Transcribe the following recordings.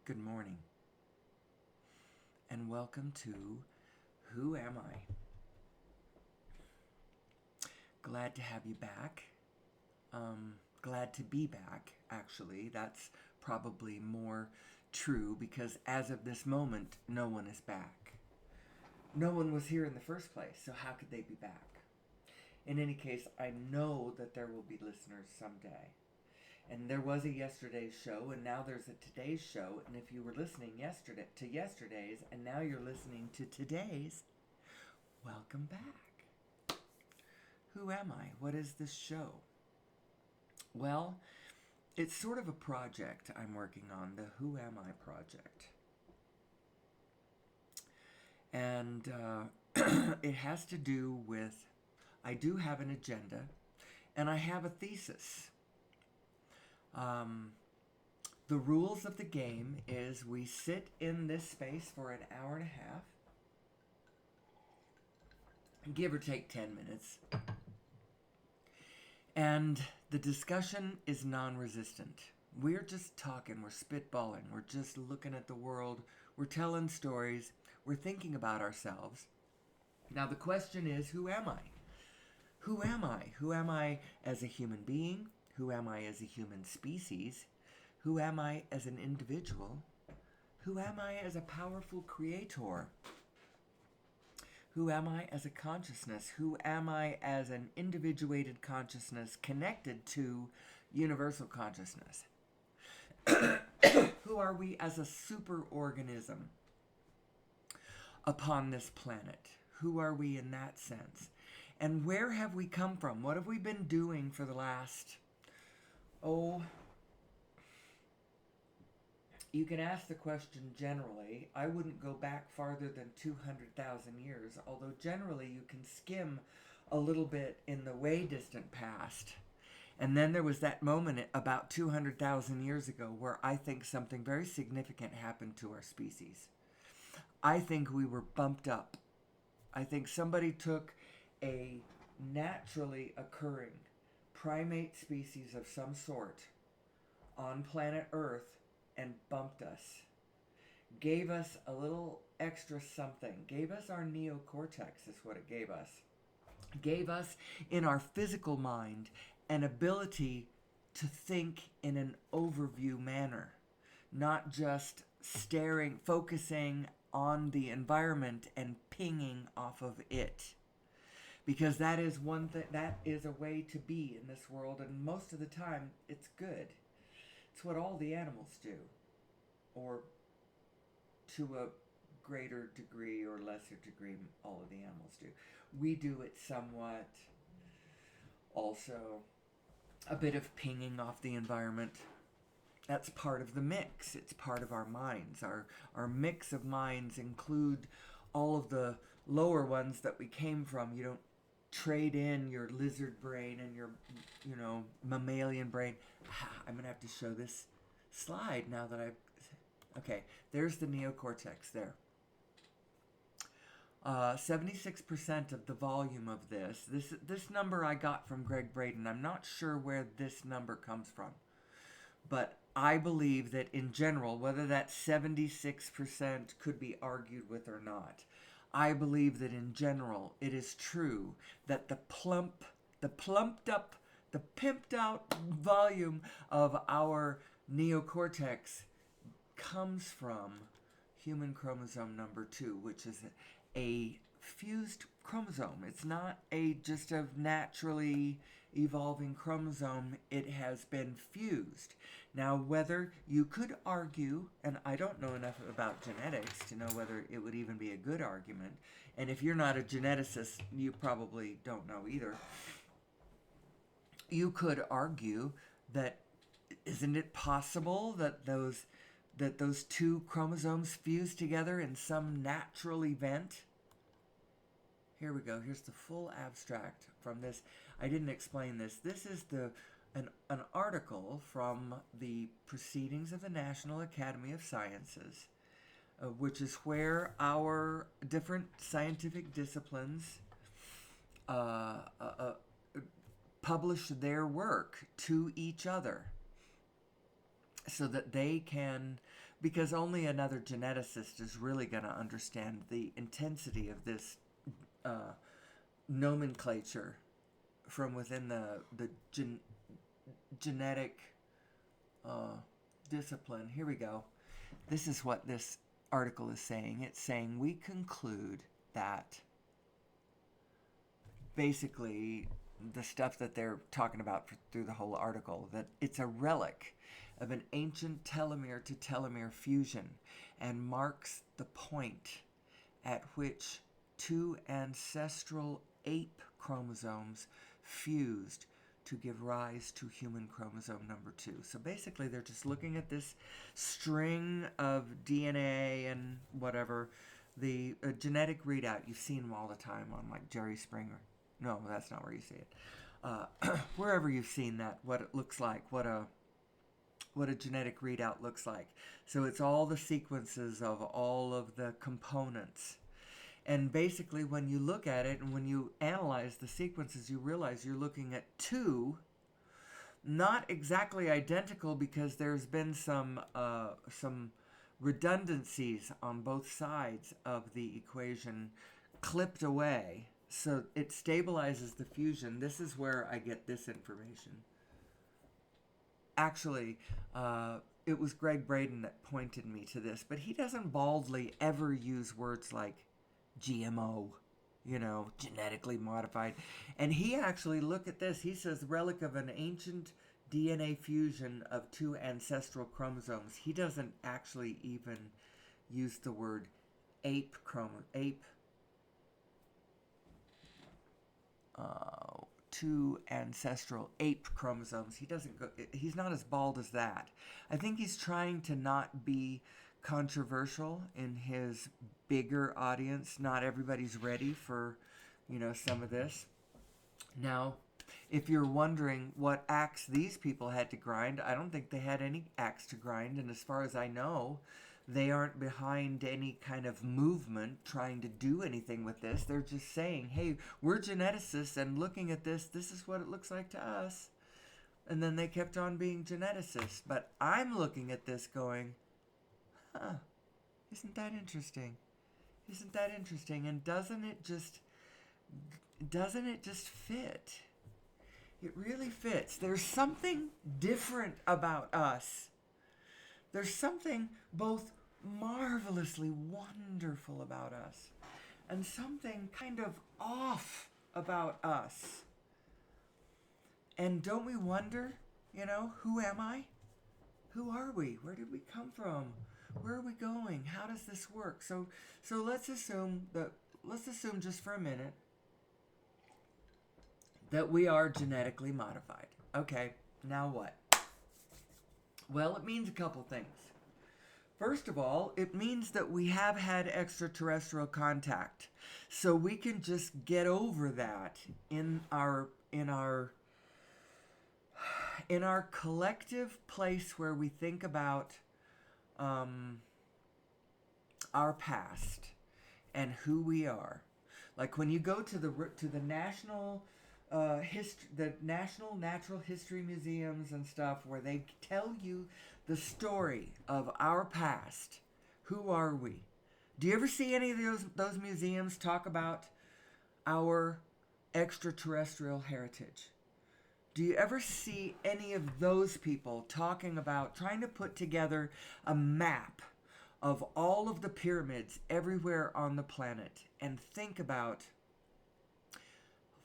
Good morning, and welcome to Who Am I? Glad to have you back. Glad to be back, actually. That's probably more true because as of this moment, no one is back. No one was here in the first place, so how could they be back? In any case, I know that there will be listeners someday. And there was a yesterday's show, and now there's a today's show. And if you were listening yesterday to yesterday's, and now you're listening to today's, welcome back. Who am I? What is this show? Well, it's sort of a project I'm working on, the Who Am I project. And it has to do with, I do have an agenda, and I have a thesis. The rules of the game is we sit in this space for an hour and a half, give or take 10 minutes. And the discussion is non-resistant. We're just talking, we're spitballing, we're just looking at the world, we're telling stories, we're thinking about ourselves. Now the question is, who am I? Who am I? Who am I as a human being? Who am I as a human species? Who am I as an individual? Who am I as a powerful creator? Who am I as a consciousness? Who am I as an individuated consciousness connected to universal consciousness? Who are we as a superorganism upon this planet? Who are we in that sense? And where have we come from? What have we been doing for the last, you can ask the question generally. I wouldn't go back farther than 200,000 years, although generally you can skim a little bit in the way distant past. And then there was that moment about 200,000 years ago where I think something very significant happened to our species. I think we were bumped up. I think somebody took a naturally occurring primate species of some sort on planet Earth and bumped us, gave us a little extra something, gave us our neocortex is what it gave us in our physical mind an ability to think in an overview manner, not just focusing on the environment and pinging off of it. Because that is one thing, that is a way to be in this world, and most of the time it's good. It's what all the animals do, or to a greater degree or lesser degree, all of the animals do. We do it somewhat. Also, a bit of pinging off the environment. That's part of the mix. It's part of our minds. Our mix of minds include all of the lower ones that we came from. You don't trade in your lizard brain and your, mammalian brain. I'm going to have to show this slide now that okay, there's the neocortex there. 76% of the volume of this number I got from Greg Braden. I'm not sure where this number comes from, but I believe that in general, whether that 76% could be argued with or not, I believe that in general it is true that the pimped out volume of our neocortex comes from human chromosome number 2, which is a fused chromosome. It's not just a naturally evolving chromosome. It has been fused. Now, whether you could argue, and I don't know enough about genetics to know whether it would even be a good argument, and if you're not a geneticist, you probably don't know either. You could argue that isn't it possible that those two chromosomes fuse together in some natural event? Here we go. Here's the full abstract from this. I didn't explain this. This is an article from the Proceedings of the National Academy of Sciences, which is where our different scientific disciplines publish their work to each other, so that they can because only another geneticist is really going to understand the intensity of this nomenclature from within the genetic discipline. Here we go. This is what this article is saying. It's saying we conclude that basically the stuff that they're talking about through the whole article, that it's a relic of an ancient telomere to telomere fusion and marks the point at which two ancestral ape chromosomes fused to give rise to human chromosome number 2. So basically they're just looking at this string of DNA and whatever, the genetic readout. You've seen them all the time on like Jerry Springer. No, that's not where you see it. Wherever you've seen that, what it looks like, what a genetic readout looks like. So it's all the sequences of all of the components. And basically when you look at it and when you analyze the sequences, you realize you're looking at two, not exactly identical, because there's been some redundancies on both sides of the equation clipped away. So it stabilizes the fusion. This is where I get this information. Actually, it was Greg Braden that pointed me to this, but he doesn't baldly ever use words like GMO, genetically modified. And he actually, look at this, he says relic of an ancient DNA fusion of two ancestral chromosomes. He doesn't actually even use the word two ancestral ape chromosomes. He's not as bald as that. I think he's trying to not be controversial in his bigger audience. Not everybody's ready for, some of this. Now, if you're wondering what axe these people had to grind, I don't think they had any axe to grind, and as far as I know, they aren't behind any kind of movement trying to do anything with this. They're just saying, hey, we're geneticists, and looking at this is what it looks like to us. And then they kept on being geneticists. But I'm looking at this going, isn't that interesting? Isn't that interesting? And doesn't it just fit? It really fits. There's something different about us. There's something both marvelously wonderful about us and something kind of off about us. And don't we wonder, who am I? Who are we? Where did we come from? Where are we going? How does this work? So let's assume just for a minute that we are genetically modified. Okay, now what? Well, it means a couple things. First of all, it means that we have had extraterrestrial contact. So we can just get over that in our collective place where we think about our past and who we are. Like when you go to the national the National Natural History Museums and stuff, where they tell you the story of our past. Who are we? Do you ever see any of those museums talk about our extraterrestrial heritage? Do you ever see any of those people talking about trying to put together a map of all of the pyramids everywhere on the planet and think about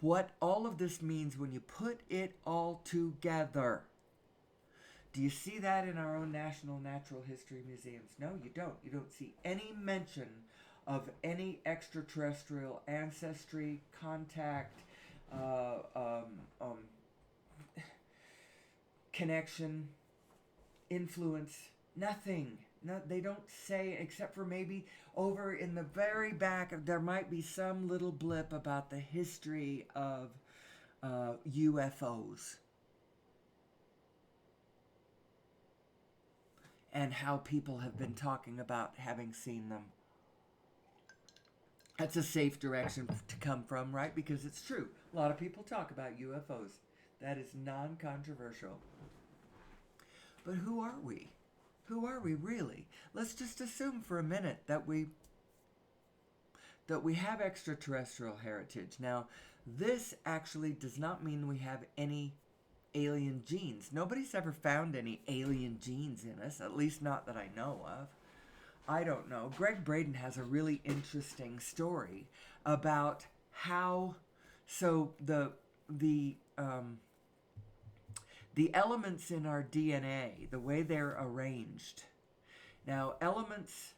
what all of this means when you put it all together? Do you see that in our own National Natural History Museums? No, you don't. You don't see any mention of any extraterrestrial ancestry, contact, connection, influence, nothing. No, they don't say, except for maybe over in the very back, there might be some little blip about the history of UFOs and how people have been talking about having seen them. That's a safe direction to come from, right? Because it's true. A lot of people talk about UFOs. That is non-controversial. But who are we? Who are we really? Let's just assume for a minute that we have extraterrestrial heritage. Now, this actually does not mean we have any alien genes. Nobody's ever found any alien genes in us, at least not that I know of. I don't know. Greg Braden has a really interesting story about how the elements in our DNA, the way they're arranged. Now, elements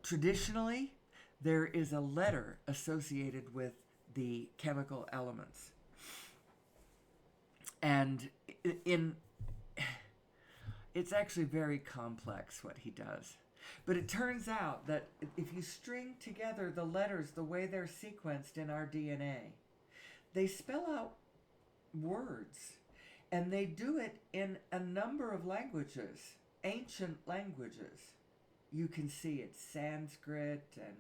traditionally, there is a letter associated with the chemical elements. And it's actually very complex what he does. But it turns out that if you string together the letters the way they're sequenced in our DNA, they spell out words. And they do it in a number of languages, ancient languages. You can see it's Sanskrit and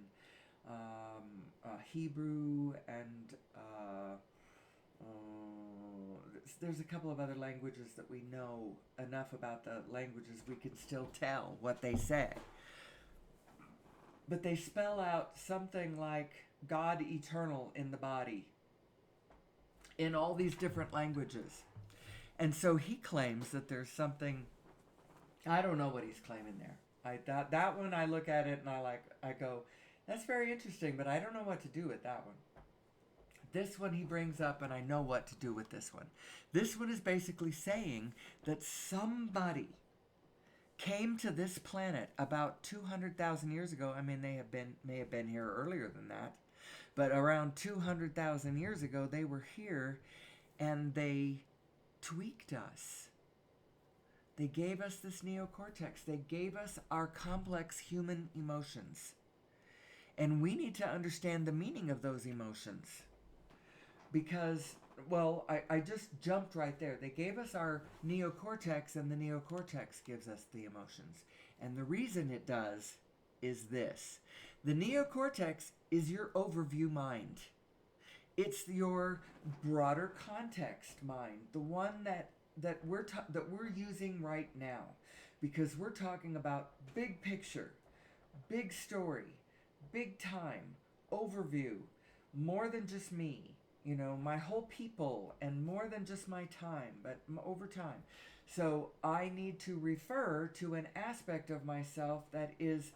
Hebrew and there's a couple of other languages that we know enough about the languages we can still tell what they say. But they spell out something like God eternal in the body in all these different languages. And so he claims that there's something, I don't know what he's claiming there. That one I look at it and I go, that's very interesting, but I don't know what to do with that one. This one he brings up, and I know what to do with this one. This one is basically saying that somebody came to this planet about 200,000 years ago. I mean, may have been here earlier than that, but around 200,000 years ago, they were here, and they tweaked us. They gave us this neocortex. They gave us our complex human emotions. And we need to understand the meaning of those emotions. Because, well, I just jumped right there. They gave us our neocortex, and the neocortex gives us the emotions. And the reason it does is this. The neocortex is your overview mind. It's your broader context mind, the one that we're using right now, because we're talking about big picture, big story, big time, overview, more than just me, my whole people, and more than just my time, but over time. So I need to refer to an aspect of myself that is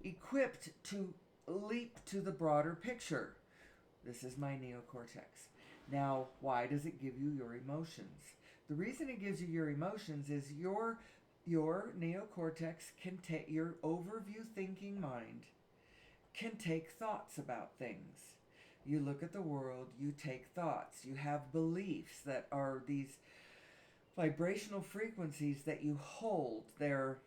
equipped to leap to the broader picture. This is my neocortex. Now, why does it give you your emotions? The reason it gives you your emotions is your neocortex can take, your overview thinking mind can take thoughts about things. You look at the world, you take thoughts, you have beliefs that are these vibrational frequencies that you hold. They're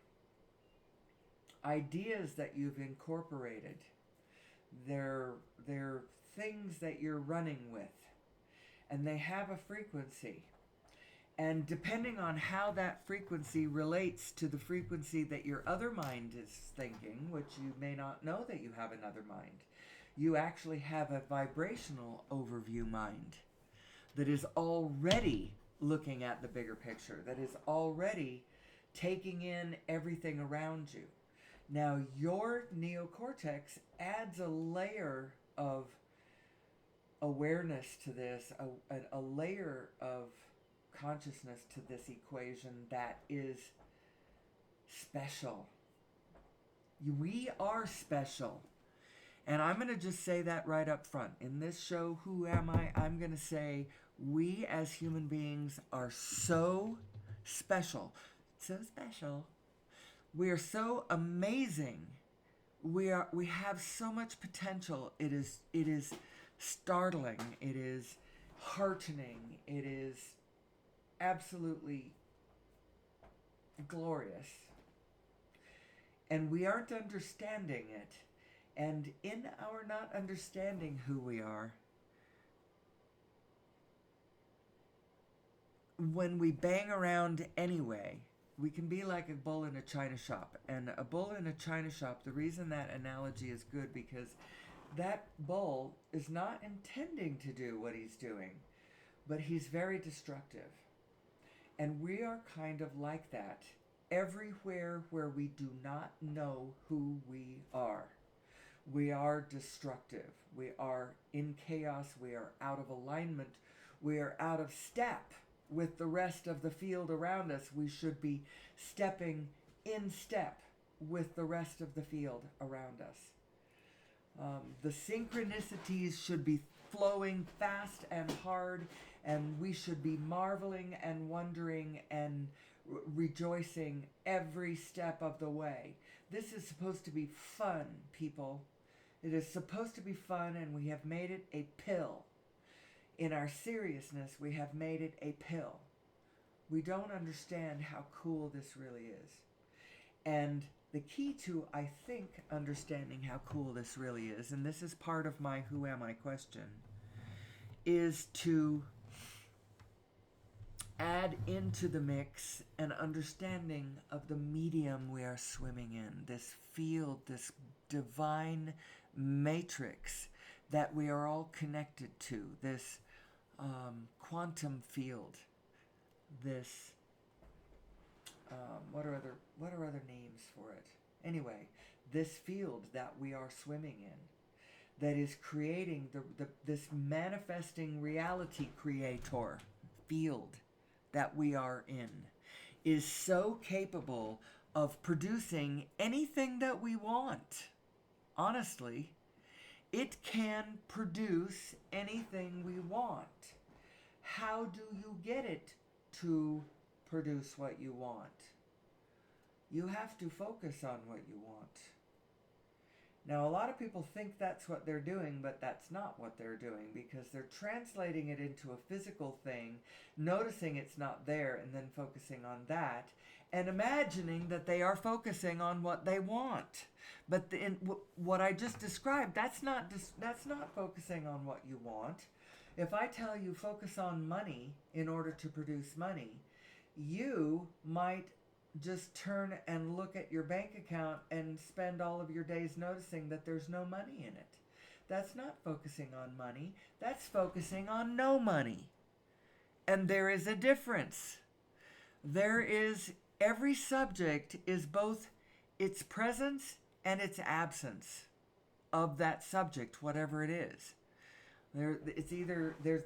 ideas that you've incorporated. They're things that you're running with, and they have a frequency, and depending on how that frequency relates to the frequency that your other mind is thinking, which you may not know that you have another mind, you actually have a vibrational overview mind that is already looking at the bigger picture, that is already taking in everything around you. Now, your neocortex adds a layer of awareness to this, a layer of consciousness to this equation that is special. We are special. And I'm going to just say that right up front. In this show, Who Am I? I'm going to say we as human beings are so special. So special. We are so amazing. We have so much potential. It is startling. It is heartening. It is absolutely glorious. And we aren't understanding it. And in our not understanding who we are, when we bang around anyway, we can be like a bull in a china shop. And a bull in a china shop, the reason that analogy is good, because that bull is not intending to do what he's doing, but he's very destructive. And we are kind of like that everywhere where we do not know who we are. We are destructive. We are in chaos. We are out of alignment. We are out of step with the rest of the field around us. We should be stepping in step with the rest of the field around us. The synchronicities should be flowing fast and hard, and we should be marveling and wondering and rejoicing every step of the way. This is supposed to be fun, people. It is supposed to be fun, and we have made it a pill. In our seriousness, we have made it a pill. We don't understand how cool this really is. And the key to, I think, understanding how cool this really is, and this is part of my who am I question, is to add into the mix an understanding of the medium we are swimming in, this field, this divine matrix that we are all connected to, this quantum field, this what are other names for it? Anyway, this field that we are swimming in, that is creating this manifesting reality creator field that we are in, is so capable of producing anything that we want. Honestly, it can produce anything we want. How do you get it to produce what you want? You have to focus on what you want. Now, a lot of people think that's what they're doing, but that's not what they're doing, because they're translating it into a physical thing, noticing it's not there, and then focusing on that, and imagining that they are focusing on what they want. But what I just described, that's not focusing on what you want. If I tell you focus on money in order to produce money, you might just turn and look at your bank account and spend all of your days noticing that there's no money in it. That's not focusing on money. That's focusing on no money. And there is a difference. Every subject is both its presence and its absence of that subject, whatever it is. There's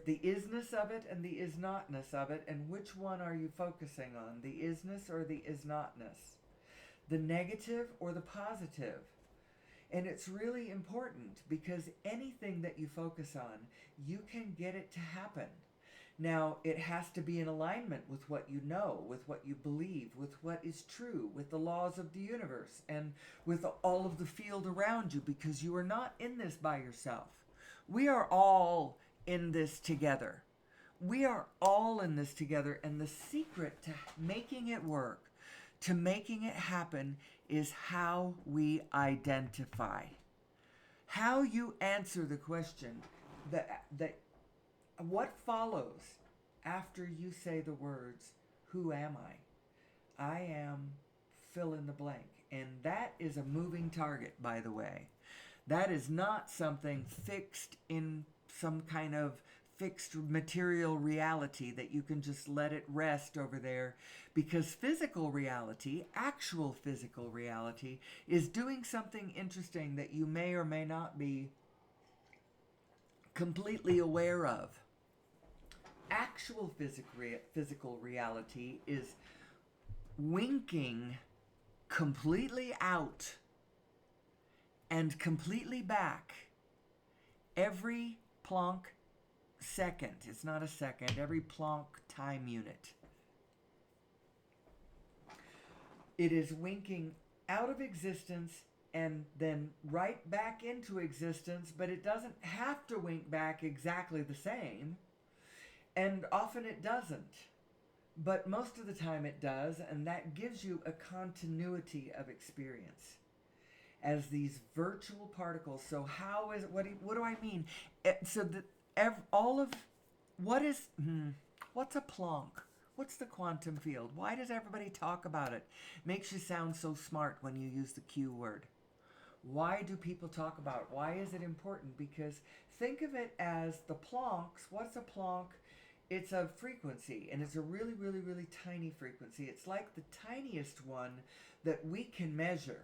the isness of it and the is notness of it, and which one are you focusing on, the isness or the is notness, the negative or the positive? And it's really important, because anything that you focus on, you can get it to happen. Now, it has to be in alignment with what you know, with what you believe, with what is true, with the laws of the universe, and with all of the field around you, because you are not in this by yourself. We are all in this together. We are all in this together, and the secret to making it work, to making it happen, is how we identify. How you answer the question that what follows after you say the words, who am I? I am fill in the blank. And that is a moving target, by the way. That is not something fixed in some kind of fixed material reality that you can just let it rest over there, because physical reality, actual physical reality, is doing something interesting that you may or may not be completely aware of. Actual physical reality is winking completely out and completely back every Planck second. It's not a second, every Planck time unit. It is winking out of existence and then right back into existence, but it doesn't have to wink back exactly the same. And often it doesn't. But most of the time it does, and that gives you a continuity of experience as these virtual particles. So how is it, what do I mean? What's a Planck? What's the quantum field? Why does everybody talk about it? Makes you sound so smart when you use the Q word. Why do people talk about it? Why is it important? Because think of it as the Plancks. What's a Planck? it's a frequency, and it's a really, really, really tiny frequency. It's like the tiniest one that we can measure,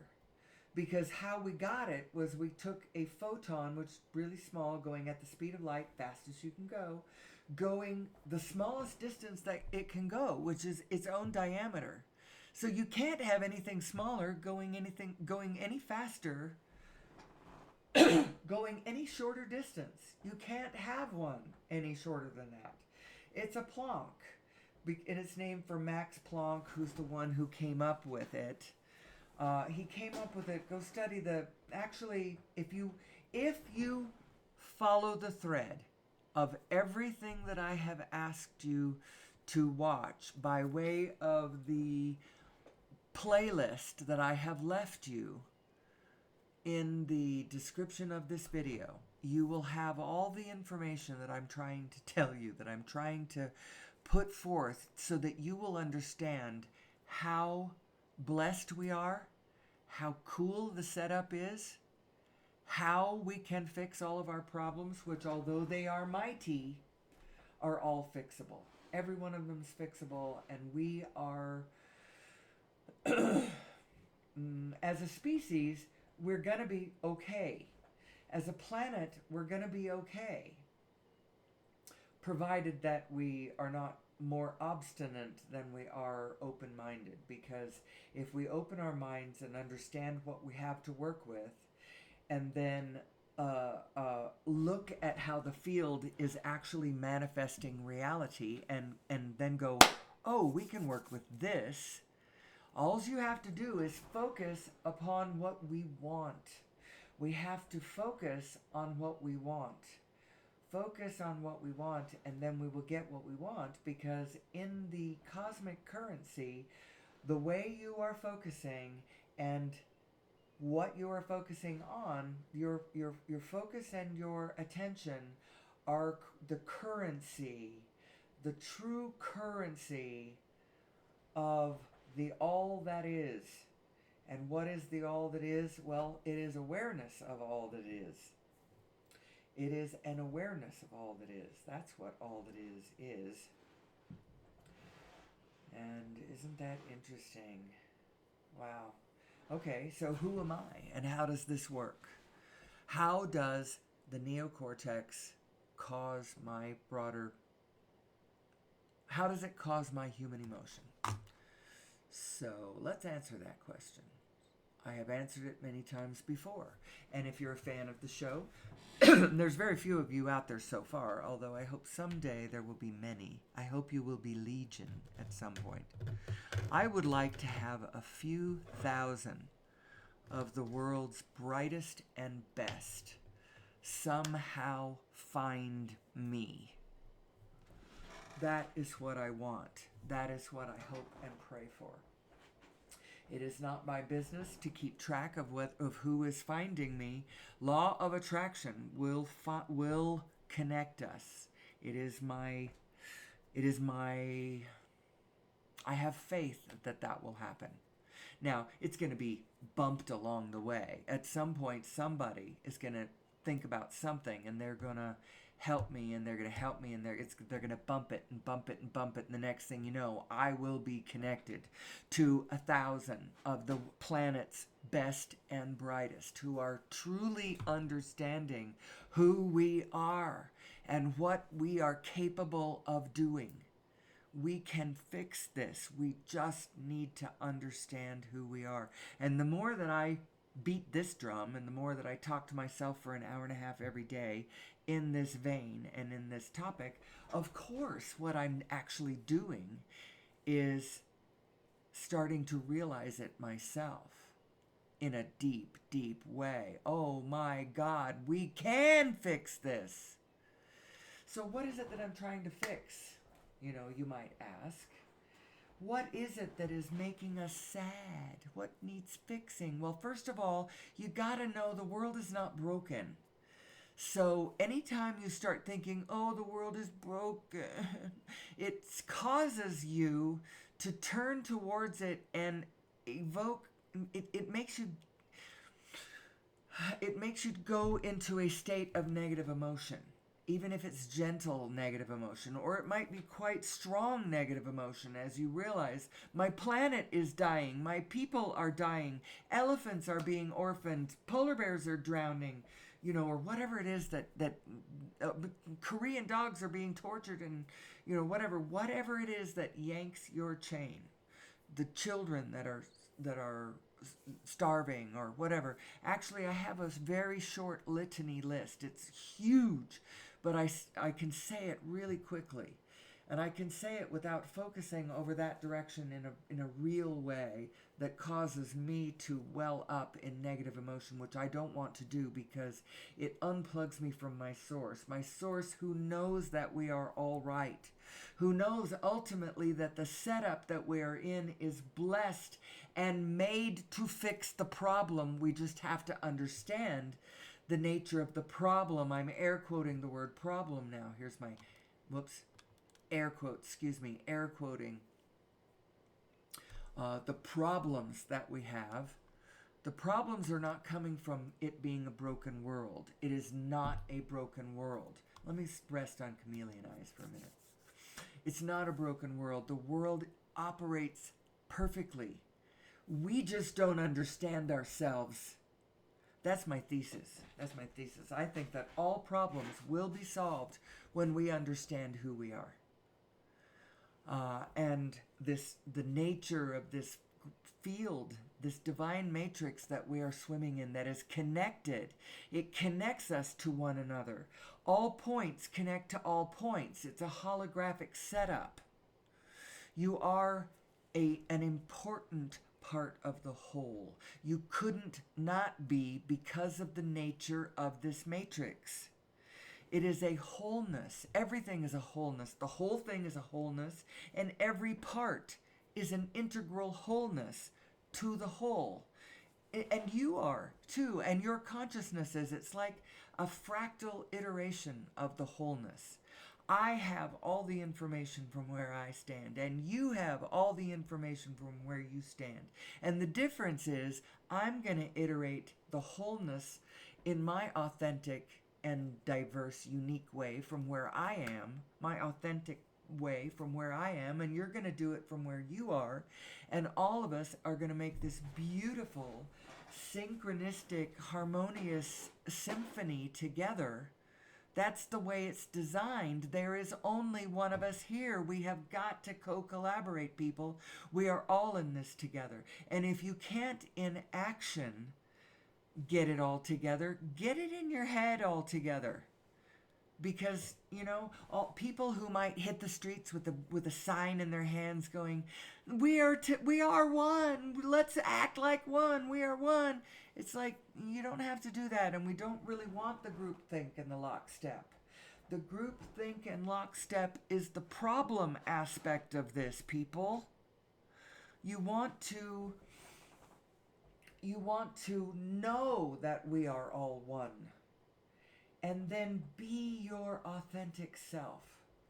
because how we got it was we took a photon, which is really small, going at the speed of light, fastest you can go, going the smallest distance that it can go, which is its own diameter. So you can't have anything smaller going any faster, going any shorter distance. You can't have one any shorter than that. It's a Planck, and it's named for Max Planck, who's the one who came up with it. He came up with it. Go study the. Actually, if you follow the thread of everything that I have asked you to watch by way of the playlist that I have left you in the description of this video, you will have all the information that I'm trying to tell you, that I'm trying to put forth, so that you will understand how blessed we are, how cool the setup is, how we can fix all of our problems, which, although they are mighty, are all fixable. Every one of them is fixable, and we are, as a species, we're going to be okay. As a planet, we're going to be okay, provided that we are not more obstinate than we are open-minded. Because if we open our minds and understand what we have to work with, and then look at how the field is actually manifesting reality, and then go, oh, we can work with this. All you have to do is focus upon what we want. We have to focus on what we want. Focus on what we want, and then we will get what we want, because in the cosmic currency, the way you are focusing and what you are focusing on, your focus and your attention are the currency, the true currency of the all that is. And what is the all that is? Well, it is awareness of all that is. It is an awareness of all that is. That's what all that is. And isn't that interesting? Wow. Okay, so who am I, and how does this work? How does the neocortex cause my broader... How does it cause my human emotion? So let's answer that question. I have answered it many times before. And if you're a fan of the show, there's very few of you out there so far, although I hope someday there will be many. I hope you will be legion at some point. I would like to have a few thousand of the world's brightest and best somehow find me. That is what I want. That is what I hope and pray for. It is not my business to keep track of who is finding me. Law of attraction will connect us. It is my. I have faith that will happen. Now, it's going to be bumped along the way. At some point, somebody is going to think about something, and they're going to help me, and they're going to help me, and they're going to bump it and bump it and bump it, and the next thing you know, I will be connected to 1,000 of the planet's best and brightest, who are truly understanding who we are and what we are capable of doing. We can fix this. We just need to understand who we are. And the more that I beat this drum, and the more that I talk to myself for an hour and a half every day in this vein and in this topic, of course, what I'm actually doing is starting to realize it myself in a deep, deep way. Oh my God, we can fix this. So what is it that I'm trying to fix? You might ask. What is it that is making us sad? What needs fixing? Well, first of all, you gotta know the world is not broken. So anytime you start thinking, oh, the world is broken, it causes you to turn towards it and evoke, it makes you go into a state of negative emotion. even if it's gentle negative emotion, or it might be quite strong negative emotion as you realize my planet is dying, my people are dying, elephants are being orphaned, polar bears are drowning, or whatever it is that Korean dogs are being tortured, and whatever it is that yanks your chain, the children that are starving or whatever. Actually, I have a very short litany list. It's huge, but I can say it really quickly. And I can say it without focusing over that direction in a real way that causes me to well up in negative emotion, which I don't want to do because it unplugs me from my source who knows that we are all right, who knows ultimately that the setup that we are in is blessed and made to fix the problem. We just have to understand the nature of the problem. I'm air quoting the word problem now. Here's my, air quotes, air quoting. The problems that we have, the problems are not coming from it being a broken world. It is not a broken world. Let me rest on chameleon eyes for a minute. It's not a broken world. The world operates perfectly. We just don't understand ourselves. That's my thesis. I think that all problems will be solved when we understand who we are. And the nature of this field, this divine matrix that we are swimming in, that is connected. It connects us to one another. All points connect to all points. It's a holographic setup. You are an important part of the whole. You couldn't not be because of the nature of this matrix. It is a wholeness. Everything is a wholeness. The whole thing is a wholeness, and every part is an integral wholeness to the whole. And you are too, and your consciousness is. It's like a fractal iteration of the wholeness. I have all the information from where I stand, and you have all the information from where you stand. And the difference is I'm going to iterate the wholeness in my authentic and diverse, unique way from where I am, my authentic way from where I am, and you're going to do it from where you are. And all of us are going to make this beautiful, synchronistic, harmonious symphony together. That's the way it's designed. There is only one of us here. We have got to co-collaborate, people. We are all in this together. And if you can't, in action, get it all together, get it in your head all together. Because, all people who might hit the streets with a sign in their hands going, we are one, let's act like one, we are one. It's like, you don't have to do that, and we don't really want the groupthink and the lockstep. The groupthink and lockstep is the problem aspect of this, people. You want to know that we are all one. And then be your authentic self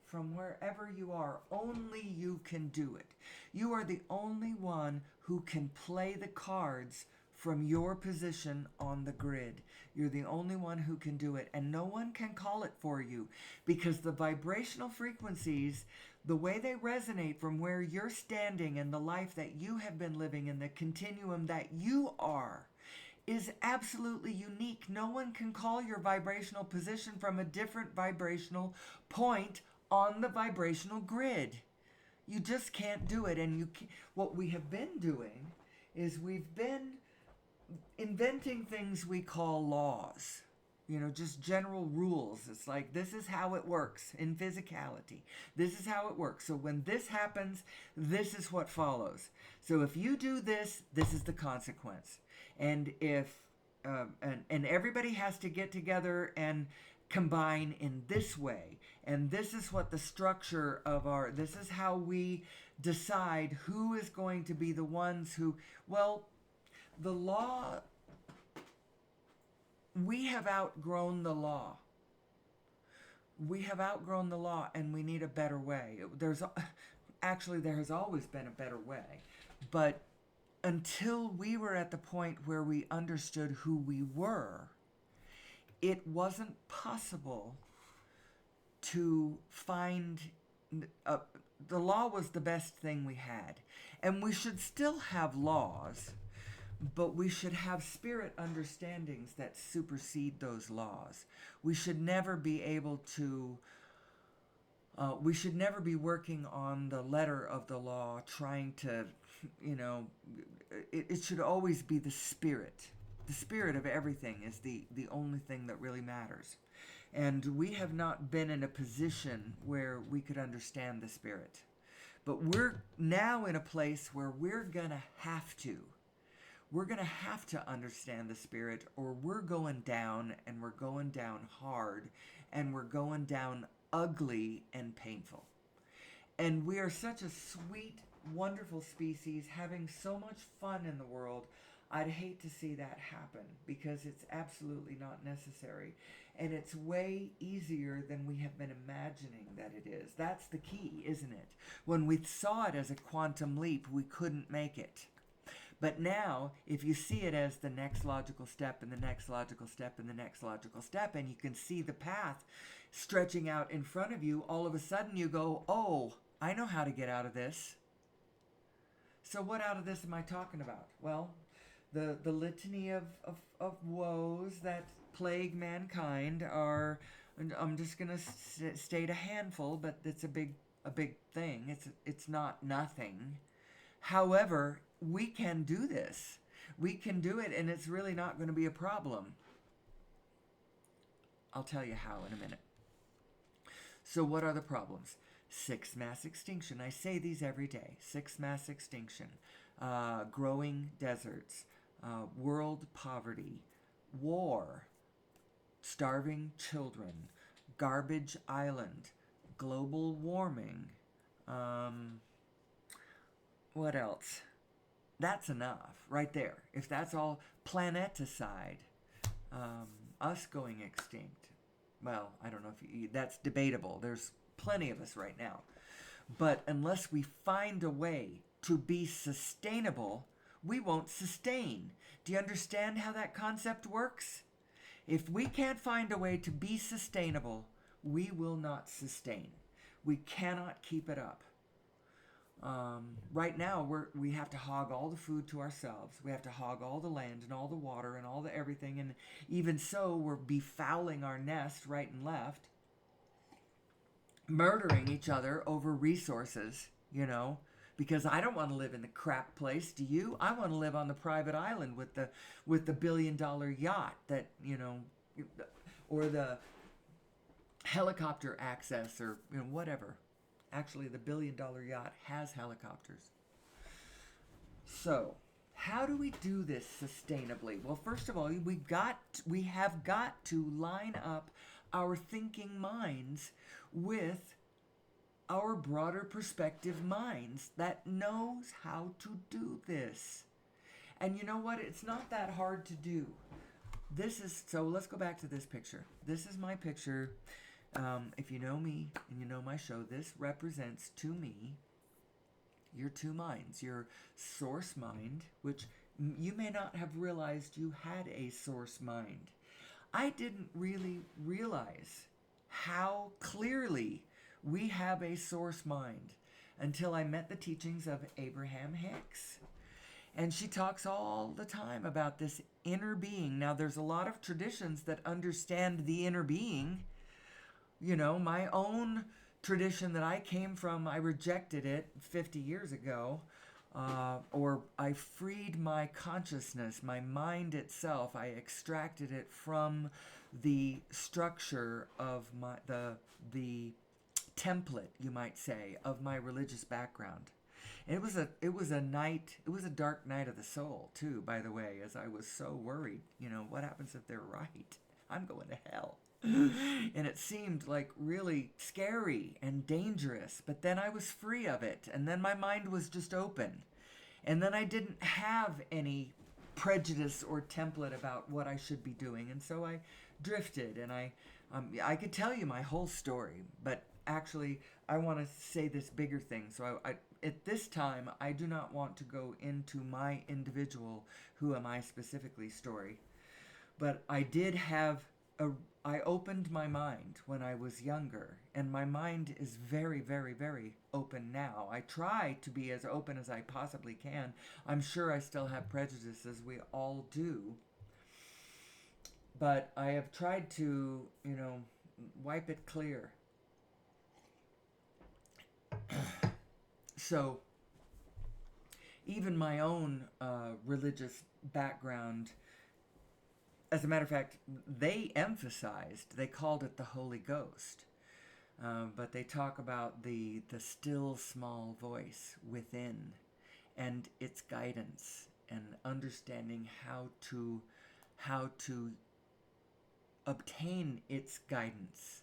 from wherever you are. Only you can do it. You are the only one who can play the cards from your position on the grid. You're the only one who can do it. And no one can call it for you, because the vibrational frequencies, the way they resonate from where you're standing and the life that you have been living in, the continuum that you are, is absolutely unique. No one can call your vibrational position from a different vibrational point on the vibrational grid. You just can't do it. And what we have been doing is we've been inventing things we call laws. Just general rules. It's like, this is how it works in physicality. This is how it works. So when this happens, this is what follows. So if you do this, this is the consequence. And if and everybody has to get together and combine in this way. And this is what the structure of this is how we decide who is going to be the ones who, the law, we have outgrown the law. We have outgrown the law, and we need a better way. There has always been a better way. But until we were at the point where we understood who we were, it wasn't possible to find uh, the law was the best thing we had. And we should still have laws, but we should have spirit understandings that supersede those laws. We should never be able to, we should never be working on the letter of the law, trying to, you know, it should always be the spirit. The spirit of everything is the only thing that really matters. And we have not been in a position where we could understand the spirit. But we're now in a place where we're going to have to. We're going to have to understand the spirit, or we're going down, and we're going down hard, and we're going down ugly and painful. And we are such a sweet, wonderful species, having so much fun in the world. I'd hate to see that happen, because it's absolutely not necessary. And it's way easier than we have been imagining that it is. That's the key, isn't it? When we saw it as a quantum leap, we couldn't make it. But now, if you see it as the next logical step and the next logical step and the next logical step, and you can see the path stretching out in front of you, all of a sudden you go, oh, I know how to get out of this. So what out of this am I talking about? Well, the litany of woes that plague mankind are, I'm just going to state a handful, but it's a big thing. It's not nothing. However, we can do this. We can do it, and it's really not going to be a problem. I'll tell you how in a minute. So what are the problems? 6 mass extinction. I say these every day. 6 mass extinction. Growing deserts. World poverty. War. Starving children. Garbage island. Global warming. What else? That's enough right there. If that's all, planeticide, us going extinct. Well, I don't know if that's debatable. There's plenty of us right now. But unless we find a way to be sustainable, we won't sustain. Do you understand how that concept works? If we can't find a way to be sustainable, we will not sustain. We cannot keep it up. Right now, we have to hog all the food to ourselves. We have to hog all the land and all the water and all the everything. And even so, we're befouling our nest right and left. Murdering each other over resources, you know. Because I don't want to live in the crap place. Do you? I want to live on the private island with the $1 billion yacht that, you know, or the helicopter access, or, you know, whatever. Actually, the $1 billion yacht has helicopters. So, how do we do this sustainably? Well, first of all, we have got to line up our thinking minds with our broader perspective minds that knows how to do this. And you know what? It's not that hard to do. So let's go back to this picture. This is my picture. If you know me and you know my show, this represents to me your two minds. Your source mind, which you may not have realized you had a source mind. I didn't really realize how clearly we have a source mind until I met the teachings of Abraham Hicks. And she talks all the time about this inner being. Now, there's a lot of traditions that understand the inner being. You know, my own tradition that I came from, I rejected it 50 years ago. Or I freed my consciousness, my mind itself. I extracted it from the structure of the template, you might say, of my religious background. And it was a dark night of the soul too, by the way, as I was so worried. You know, what happens if they're right? I'm going to hell. And it seemed like really scary and dangerous, but then I was free of it, and then my mind was just open, and then I didn't have any prejudice or template about what I should be doing, and so I drifted, and I could tell you my whole story, but actually I want to say this bigger thing. So I at this time I do not want to go into my individual who am I specifically story, but I did have a, I opened my mind when I was younger, and my mind is very, very, very open now. I try to be as open as I possibly can. I'm sure I still have prejudices, we all do, but I have tried to, wipe it clear. So, even my own religious background, as a matter of fact, they called it the Holy Ghost. But they talk about the still small voice within and its guidance and understanding how to obtain its guidance.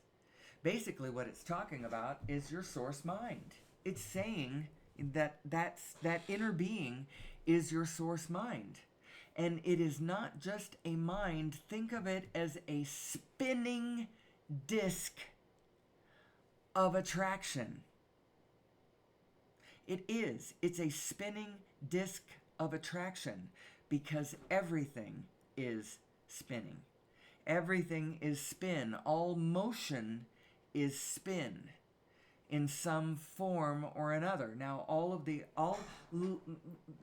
Basically, what it's talking about is your source mind. It's saying that inner being is your source mind. And it is not just a mind. Think of it as a spinning disc of attraction. It is. It's a spinning disc of attraction because everything is spinning. Everything is spin. All motion is spin in some form or another. Now,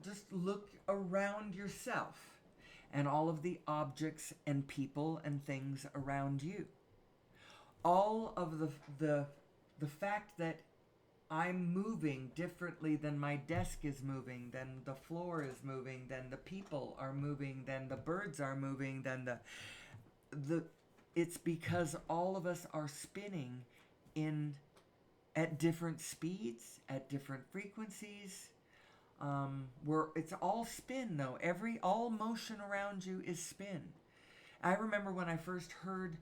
just look around yourself and all of the objects and people and things around you. All of the fact that I'm moving differently than my desk is moving, than the floor is moving, than the people are moving, than the birds are moving, than it's because all of us are spinning at different speeds, at different frequencies. It's all spin though. All motion around you is spin. I remember when I first heard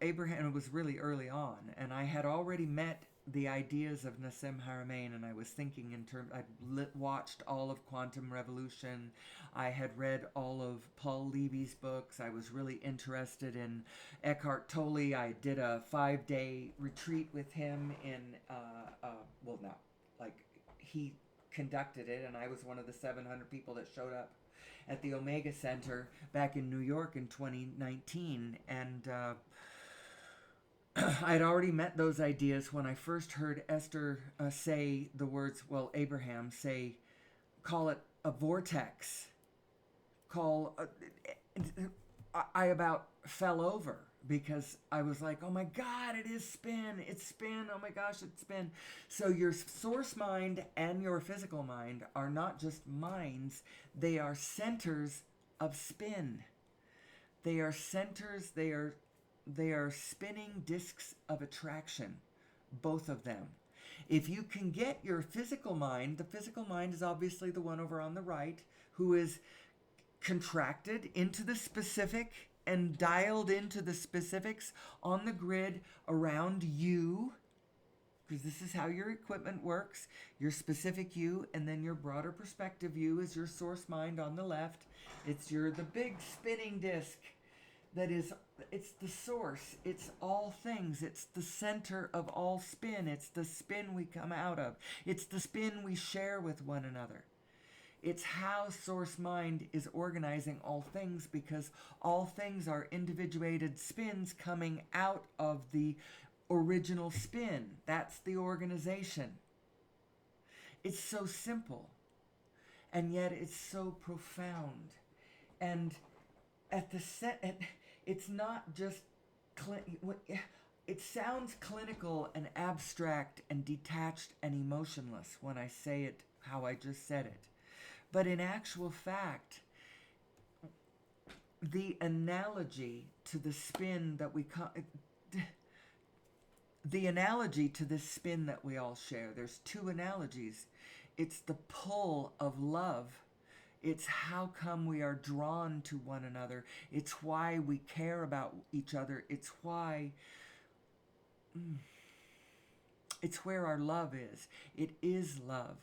Abraham, it was really early on, and I had already met the ideas of Nassim Haramein, and I was thinking in terms, I'd watched all of Quantum Revolution, I had read all of Paul Levy's books, I was really interested in Eckhart Tolle. I did a 5-day retreat with him he conducted it, and I was one of the 700 people that showed up at the Omega Center back in New York in 2019, and I had already met those ideas when I first heard Esther say the words, Abraham say, call it a vortex. I about fell over because I was like, oh my God, it is spin. It's spin. Oh my gosh, it's spin. So your source mind and your physical mind are not just minds, they are centers of spin. They are centers, they are spinning discs of attraction, both of them. If you can get your physical mind, the physical mind is obviously the one over on the right, who is contracted into the specific and dialed into the specifics on the grid around you, because this is how your equipment works, your specific you, and then your broader perspective you is your source mind on the left. It's the big spinning disc it's the source, it's all things, it's the center of all spin, it's the spin we come out of, it's the spin we share with one another. It's how source mind is organizing all things, because all things are individuated spins coming out of the original spin. That's the organization. It's so simple, and yet it's so profound. And it's not just it sounds clinical and abstract and detached and emotionless when I say it how I just said it. But in actual fact, the analogy to the spin that the analogy to this spin that we all share, there's two analogies. It's the pull of love. It's how come we are drawn to one another. It's why we care about each other. It's where our love is. It is love.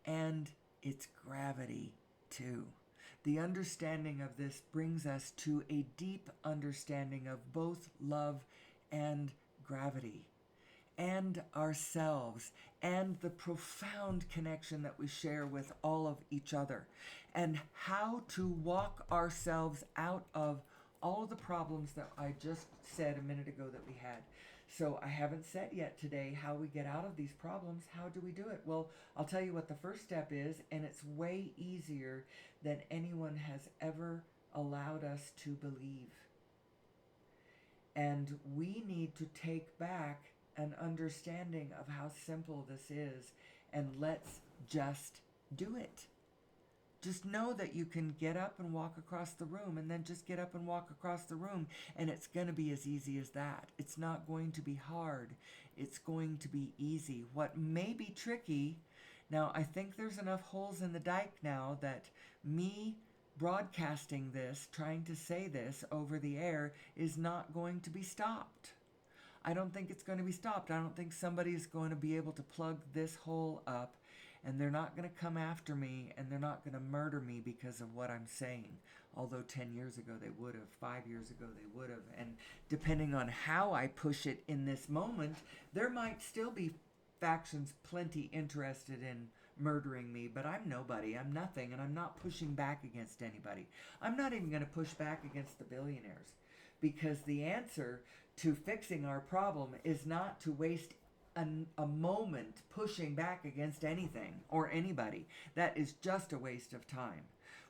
And it's gravity too. The understanding of this brings us to a deep understanding of both love and gravity, and ourselves, and the profound connection that we share with all of each other, and how to walk ourselves out of all of the problems that I just said a minute ago that we had. So I haven't said yet today how we get out of these problems. How do we do it? Well, I'll tell you what the first step is, and it's way easier than anyone has ever allowed us to believe. And we need to take back an understanding of how simple this is, and let's just do it. Just know that you can get up and walk across the room, and then just get up and walk across the room, and it's going to be as easy as that. It's not going to be hard. It's going to be easy. What may be tricky, now I think there's enough holes in the dike now that me broadcasting this, trying to say this over the air, is not going to be stopped. I don't think it's going to be stopped. I don't think somebody's going to be able to plug this hole up, and they're not going to come after me, and they're not going to murder me because of what I'm saying. Although 10 years ago they would have, 5 years ago they would have, and depending on how I push it in this moment, there might still be factions plenty interested in murdering me, but I'm nobody, I'm nothing, and I'm not pushing back against anybody. I'm not even going to push back against the billionaires, because the answer to fixing our problem is not to waste a moment pushing back against anything or anybody. That is just a waste of time.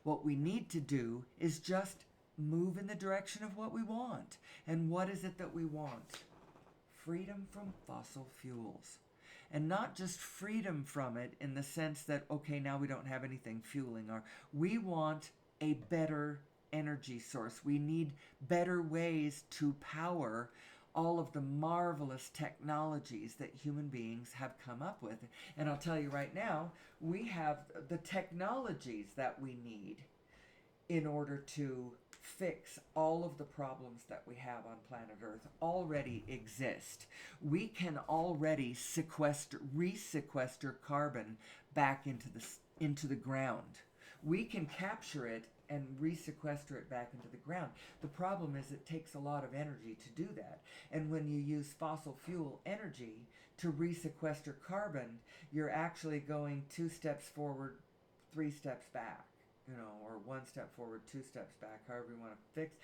What we need to do is just move in the direction of what we want. And what is it that we want? Freedom from fossil fuels. And not just freedom from it in the sense that, okay, now we don't have anything fueling our... We want a better energy source. We need better ways to power all of the marvelous technologies that human beings have come up with. And I'll tell you right now, we have the technologies that we need in order to fix all of the problems that we have on planet Earth already exist. We can already resequester carbon back into the ground. We can capture it and resequester it back into the ground. The problem is it takes a lot of energy to do that. And when you use fossil fuel energy to resequester carbon, you're actually going 2 steps forward, 3 steps back, or 1 step forward, 2 steps back, however you want to fix.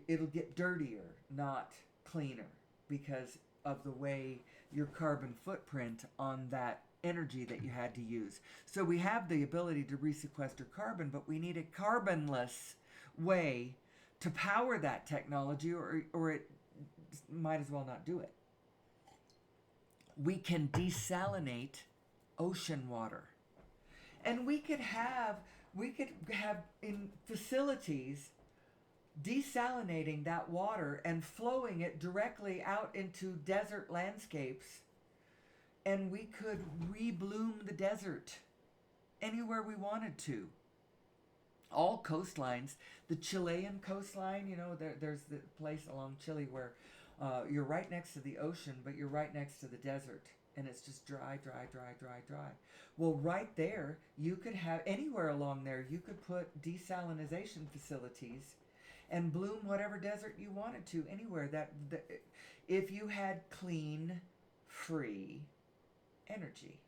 It'll get dirtier, not cleaner, because of the way your carbon footprint on that energy that you had to use. So we have the ability to resequester carbon, but we need a carbonless way to power that technology, or it might as well not do it. We can desalinate ocean water. And we could have in facilities desalinating that water and flowing it directly out into desert landscapes, and we could rebloom the desert anywhere we wanted to. All coastlines, the Chilean coastline, there's the place along Chile where you're right next to the ocean, but you're right next to the desert, and it's just dry. Well, right there, you could have, anywhere along there, you could put desalination facilities and bloom whatever desert you wanted to, anywhere. If you had clean, free energy.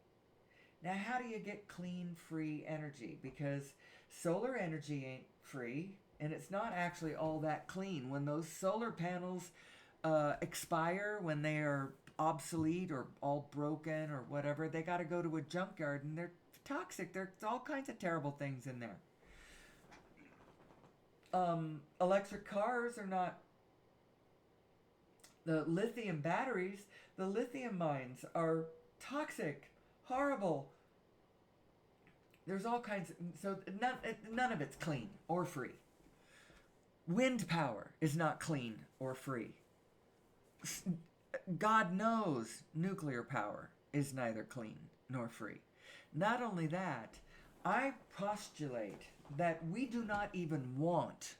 Now, how do you get clean, free energy? Because solar energy ain't free, and it's not actually all that clean. When those solar panels expire, when they are obsolete or all broken or whatever, they got to go to a junkyard, and they're toxic. There's all kinds of terrible things in there. Electric cars are not... The lithium batteries, the lithium mines are toxic, horrible. There's all kinds of... So none of it's clean or free. Wind power is not clean or free. God knows nuclear power is neither clean nor free. Not only that, I postulate that we do not even want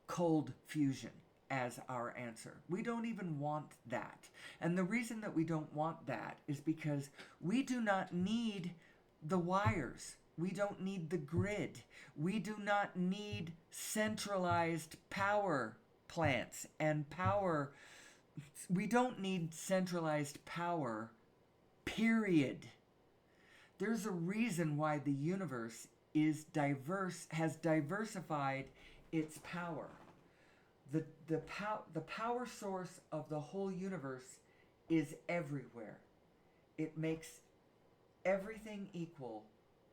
cold fusion as our answer. We don't even want that. And the reason that we don't want that is because we do not need the wires. We don't need the grid. We do not need centralized power plants and power. We don't need centralized power, period. There's a reason why the universe has diversified its power. The power source of the whole universe is everywhere. It makes everything equal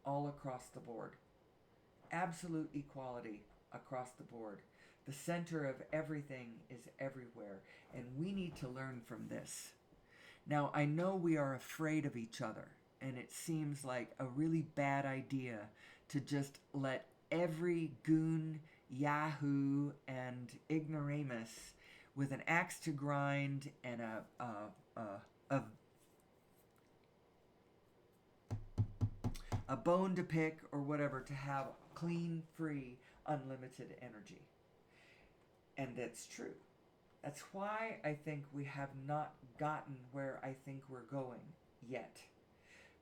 all across the board. Absolute equality across the board. The center of everything is everywhere, and we need to learn from this. Now, I know we are afraid of each other, and it seems like a really bad idea to just let every goon, yahoo, and ignoramus with an axe to grind and a bone to pick or whatever to have clean, free, unlimited energy. And that's true. That's why I think we have not gotten where I think we're going yet.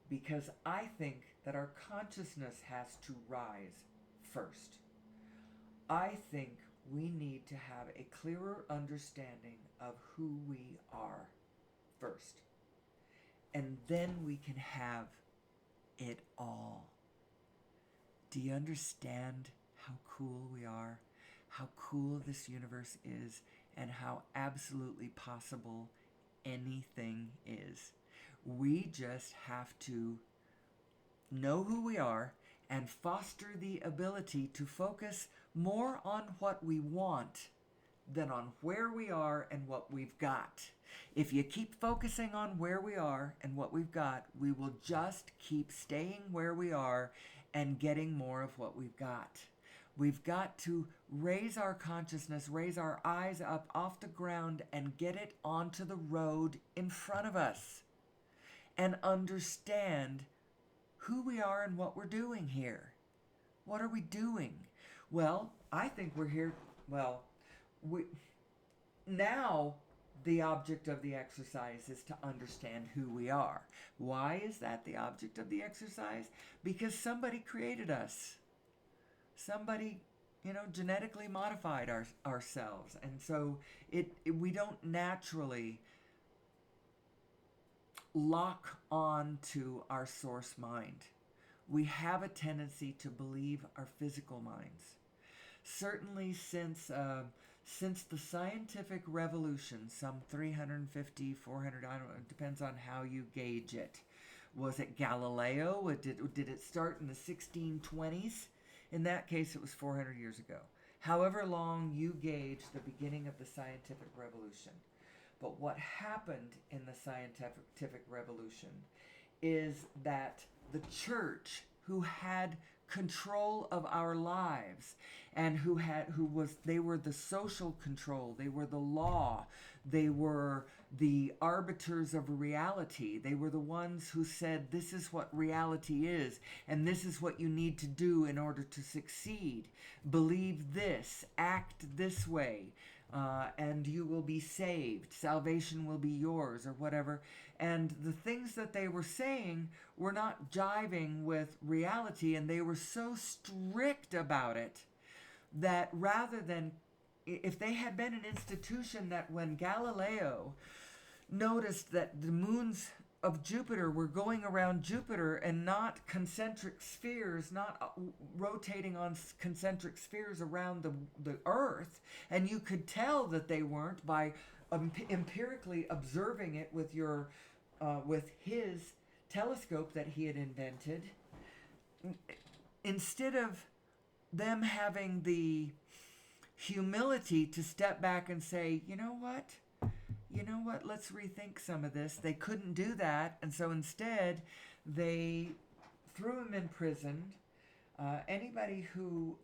Because I think that our consciousness has to rise first. I think we need to have a clearer understanding of who we are first. And then we can have it all. Do you understand how cool we are? How cool this universe is, and how absolutely possible anything is. We just have to know who we are and foster the ability to focus more on what we want than on where we are and what we've got. If you keep focusing on where we are and what we've got, we will just keep staying where we are and getting more of what we've got. We've got to raise our consciousness, raise our eyes up off the ground and get it onto the road in front of us and understand who we are and what we're doing here. What are we doing? Well, I think we're here, now the object of the exercise is to understand who we are. Why is that the object of the exercise? Because somebody created us. Somebody, genetically modified ourselves. And so we don't naturally lock on to our source mind. We have a tendency to believe our physical minds. Certainly since the scientific revolution, some 350, 400, I don't know, it depends on how you gauge it. Was it Galileo? Did it start in the 1620s? In that case, it was 400 years ago. However long you gauge the beginning of the scientific revolution. But what happened in the scientific revolution is that the church, who had control of our lives and they were the social control, they were the law, they were the arbiters of reality, they were the ones who said this is what reality is and this is what you need to do in order to succeed. Believe this, act this way, and you will be saved, salvation will be yours, or whatever. And the things that they were saying were not jiving with reality, and they were so strict about it that rather than, if they had been an institution that when Galileo noticed that the moons of Jupiter were going around Jupiter and not concentric spheres, not rotating on concentric spheres around the Earth, and you could tell that they weren't by empirically observing it with his telescope that he had invented. Instead of them having the humility to step back and say, you know what, let's rethink some of this. They couldn't do that, and so instead they threw him in prison. Anybody who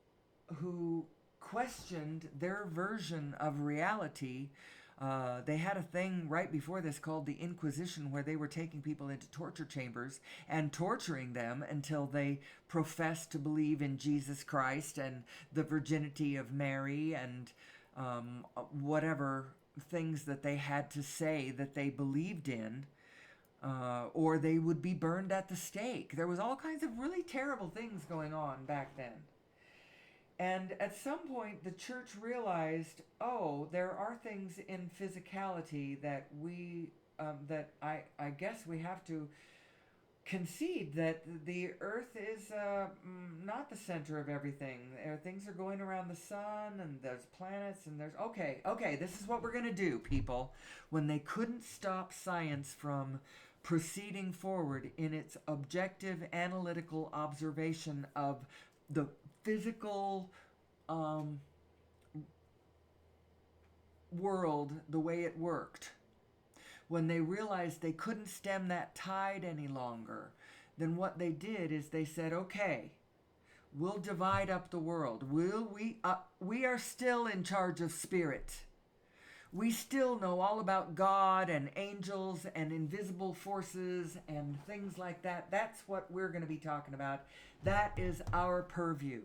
questioned their version of reality, they had a thing right before this called the Inquisition, where they were taking people into torture chambers and torturing them until they professed to believe in Jesus Christ and the virginity of Mary and whatever things that they had to say that they believed in, or they would be burned at the stake. There was all kinds of really terrible things going on back then. And at some point, the church realized, there are things in physicality that I guess we have to concede that the Earth is not the center of everything. Things are going around the sun, and there's planets, and there's okay. This is what we're gonna do, people. When they couldn't stop science from proceeding forward in its objective, analytical observation of the physical world, the way it worked, when they realized they couldn't stem that tide any longer, then what they did is they said, okay, we'll divide up the world. We are still in charge of spirit. We still know all about God and angels and invisible forces and things like that. That's what we're going to be talking about. That is our purview,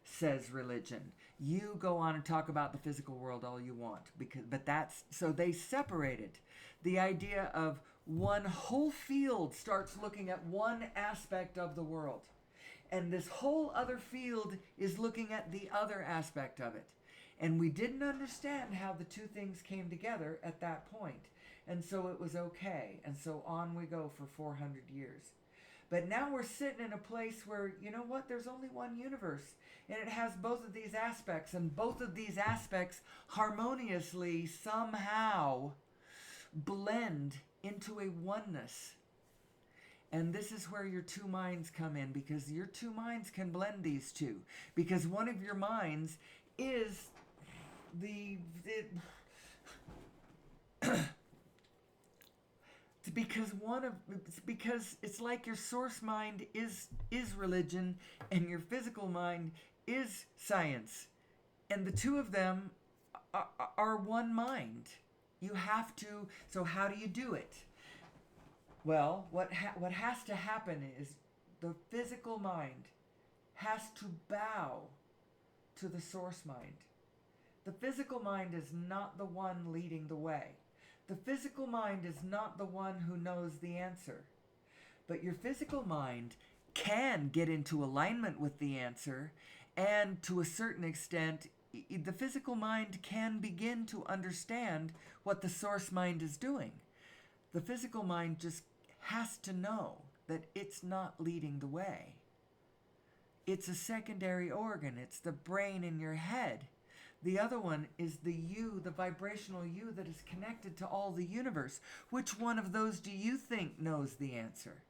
says religion. You go on and talk about the physical world all you want, so they separated. The idea of one whole field starts looking at one aspect of the world, and this whole other field is looking at the other aspect of it. And we didn't understand how the two things came together at that point. And so it was okay. And so on we go for 400 years. But now we're sitting in a place where, you know what, there's only one universe. And it has both of these aspects. And both of these aspects harmoniously somehow blend into a oneness. And this is where your two minds come in, because your two minds can blend these two. Because one of your minds is because it's like your source mind is religion, and your physical mind is science, and the two of them are one mind. You have to. So how do you do it? Well, what has to happen is the physical mind has to bow to the source mind. The physical mind is not the one leading the way. The physical mind is not the one who knows the answer. But your physical mind can get into alignment with the answer, and to a certain extent, the physical mind can begin to understand what the source mind is doing. The physical mind just has to know that it's not leading the way. It's a secondary organ. It's the brain in your head. The other one is the you, the vibrational you that is connected to all the universe. Which one of those do you think knows the answer?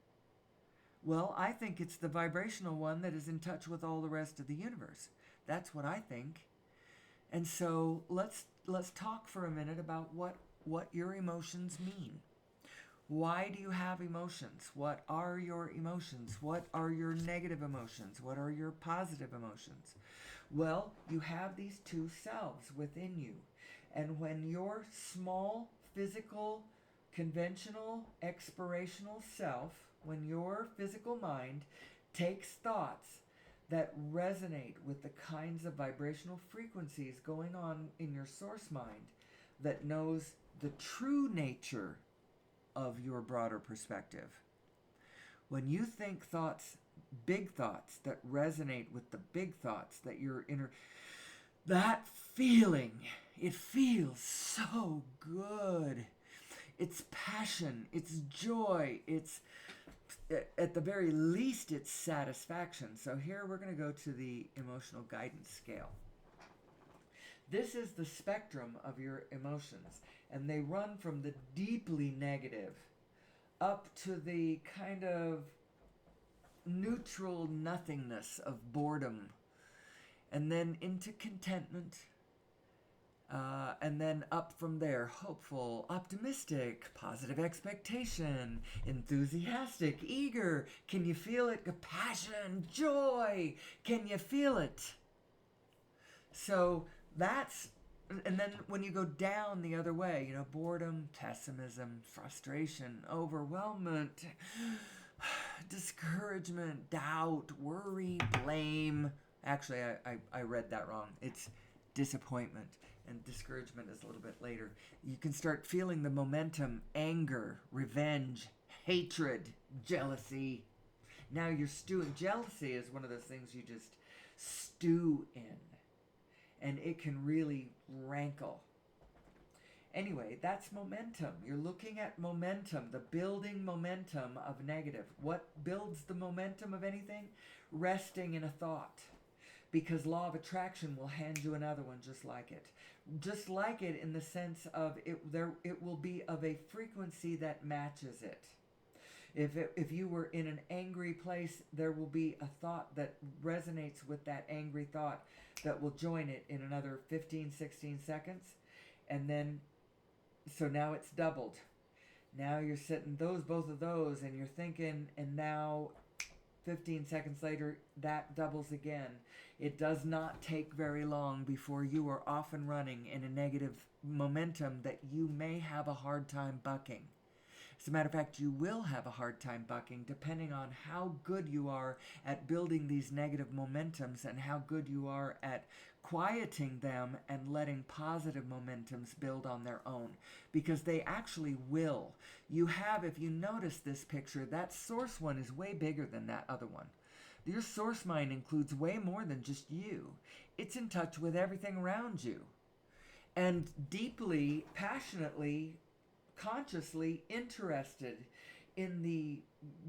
Well, I think it's the vibrational one that is in touch with all the rest of the universe. That's what I think. And so let's talk for a minute about what your emotions mean. Why do you have emotions? What are your emotions? What are your negative emotions? What are your positive emotions? Well, you have these two selves within you. And when your small, physical, conventional, expirational self, when your physical mind takes thoughts that resonate with the kinds of vibrational frequencies going on in your source mind, that knows the true nature of your broader perspective. When you think thoughts, big thoughts that resonate with the big thoughts that you're that feeling, it feels so good. It's passion, it's joy, it's, at the very least, it's satisfaction. So here we're going to go to the emotional guidance scale. This is the spectrum of your emotions, and they run from the deeply negative up to the kind of neutral nothingness of boredom, and then into contentment, and then up from there, hopeful, optimistic, positive expectation, enthusiastic, eager. Can you feel it? Passion, joy. Can you feel it? So that's, and then when you go down the other way, boredom, pessimism, frustration, overwhelmment, discouragement, doubt, worry, blame. Actually, I read that wrong. It's disappointment, and discouragement is a little bit later. You can start feeling the momentum, anger, revenge, hatred, jealousy. Now you're stewing. Jealousy is one of those things you just stew in, and it can really rankle. Anyway, that's momentum. You're looking at momentum, the building momentum of negative. What builds the momentum of anything? Resting in a thought. Because law of attraction will hand you another one just like it. Just like it in the sense of it will be of a frequency that matches it. If you were in an angry place, there will be a thought that resonates with that angry thought that will join it in another 15, 16 seconds. And then, so now it's doubled. Now you're sitting both of those, and you're thinking, and now 15 seconds later, that doubles again. It does not take very long before you are off and running in a negative momentum that you may have a hard time bucking. As a matter of fact, you will have a hard time bucking depending on how good you are at building these negative momentums and how good you are at quieting them and letting positive momentums build on their own, because they actually will. You have, if you notice this picture, that source one is way bigger than that other one. Your source mind includes way more than just you. It's in touch with everything around you and deeply, passionately, consciously interested in the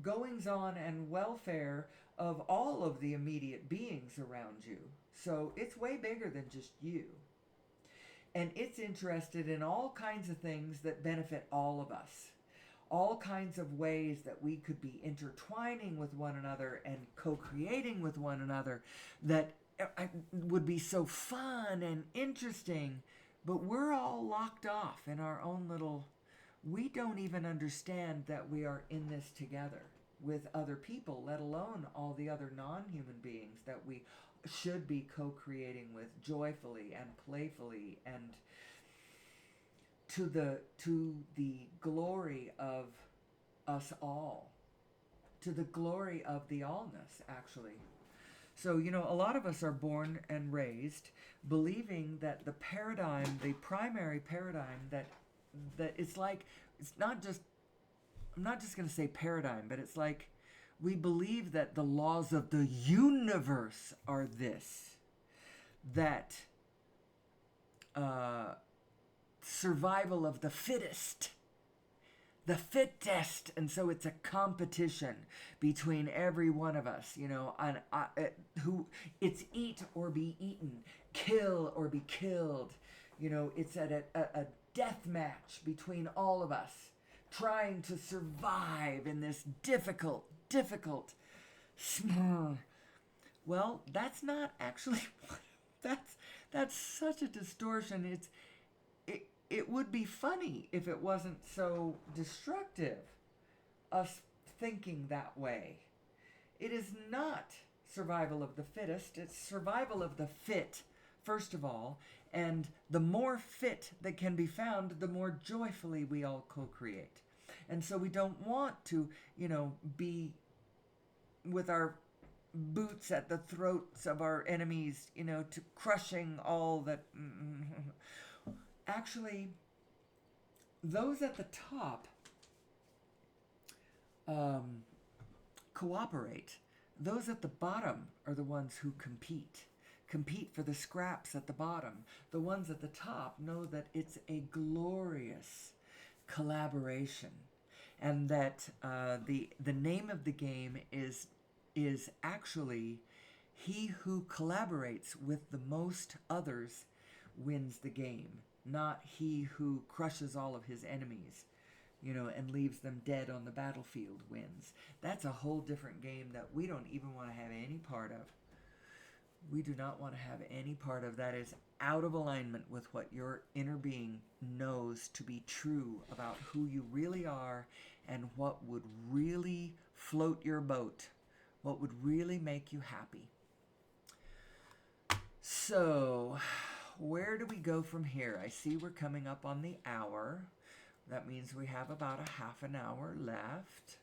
goings on and welfare of all of the immediate beings around you. So it's way bigger than just you. And it's interested in all kinds of things that benefit all of us. All kinds of ways that we could be intertwining with one another and co-creating with one another that would be so fun and interesting. But we're all locked off in our own little... We don't even understand that we are in this together with other people, let alone all the other non-human beings that we should be co-creating with joyfully and playfully and to the glory of us all, to the glory of the allness, actually. So, a lot of us are born and raised believing that the paradigm, the primary paradigm that it's like, it's not just, I'm not just going to say paradigm, but it's like we believe that the laws of the universe are this, that survival of the fittest, and so it's a competition between every one of us, on who it's eat or be eaten, kill or be killed. It's at a death match between all of us, trying to survive in this difficult. Well, that's not actually. That's such a distortion. It would be funny if it wasn't so destructive, us thinking that way. It is not survival of the fittest, it's survival of the fit, first of all, and the more fit that can be found, the more joyfully we all co-create. And so we don't want to, be with our boots at the throats of our enemies, to crushing all that... Actually, those at the top cooperate. Those at the bottom are the ones who compete for the scraps at the bottom. The ones at the top know that it's a glorious collaboration, and that the name of the game is actually he who collaborates with the most others wins the game, not he who crushes all of his enemies, and leaves them dead on the battlefield wins. That's a whole different game that we don't even want to have any part of. We do not want to have any part of. That is out of alignment with what your inner being knows to be true about who you really are and what would really float your boat, what would really make you happy. So, where do we go from here? I see we're coming up on the hour. That means we have about a half an hour left.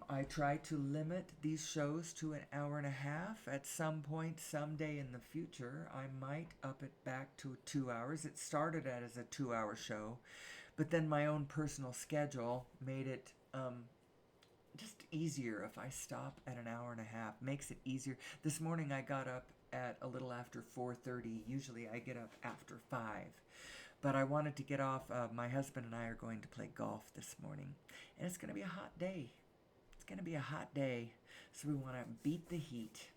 I try to limit these shows to an hour and a half. At some point, someday in the future, I might up it back to 2 hours. It started out as a 2-hour show, but then my own personal schedule made it just easier if I stop at an hour and a half. Makes it easier. This morning I got up at a little after 4:30. Usually I get up after 5. But I wanted to get off. My husband and I are going to play golf this morning, and it's going to be a hot day. It's going to be a hot day, so we want to beat the heat.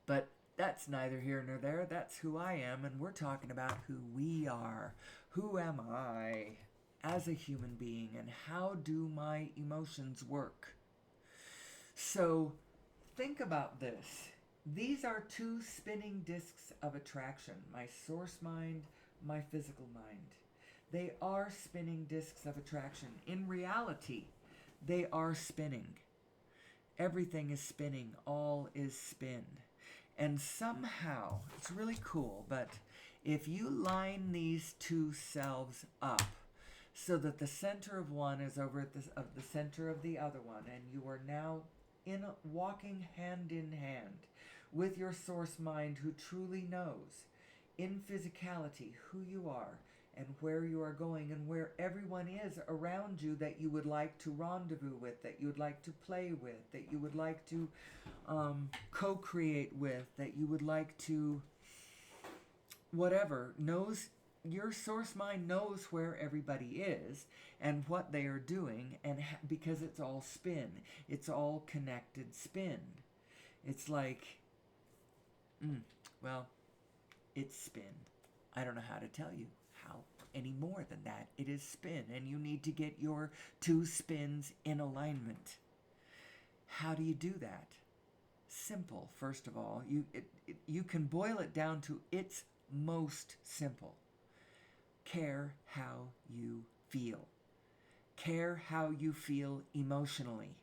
But that's neither here nor there. That's who I am, and we're talking about who we are. Who am I as a human being, and how do my emotions work? So think about this. These are two spinning discs of attraction, my source mind, my physical mind. They are spinning discs of attraction. In reality, they are spinning. Everything is spinning. All is spin. And somehow, it's really cool, but if you line these two selves up so that the center of one is over at the center of the other one, and you are now walking hand in hand with your source mind, who truly knows in physicality who you are and where you are going and where everyone is around you that you would like to rendezvous with, that you would like to play with, that you would like to co-create with, that you would like to whatever. Your source mind knows where everybody is and what they are doing, and because it's all spin, it's all connected spin. It's like, well, it's spin. I don't know how to tell you how any more than that. It is spin, and you need to get your two spins in alignment. How do you do that? Simple. First of all, you can boil it down to its most simple. Care how you feel. Care how you feel emotionally,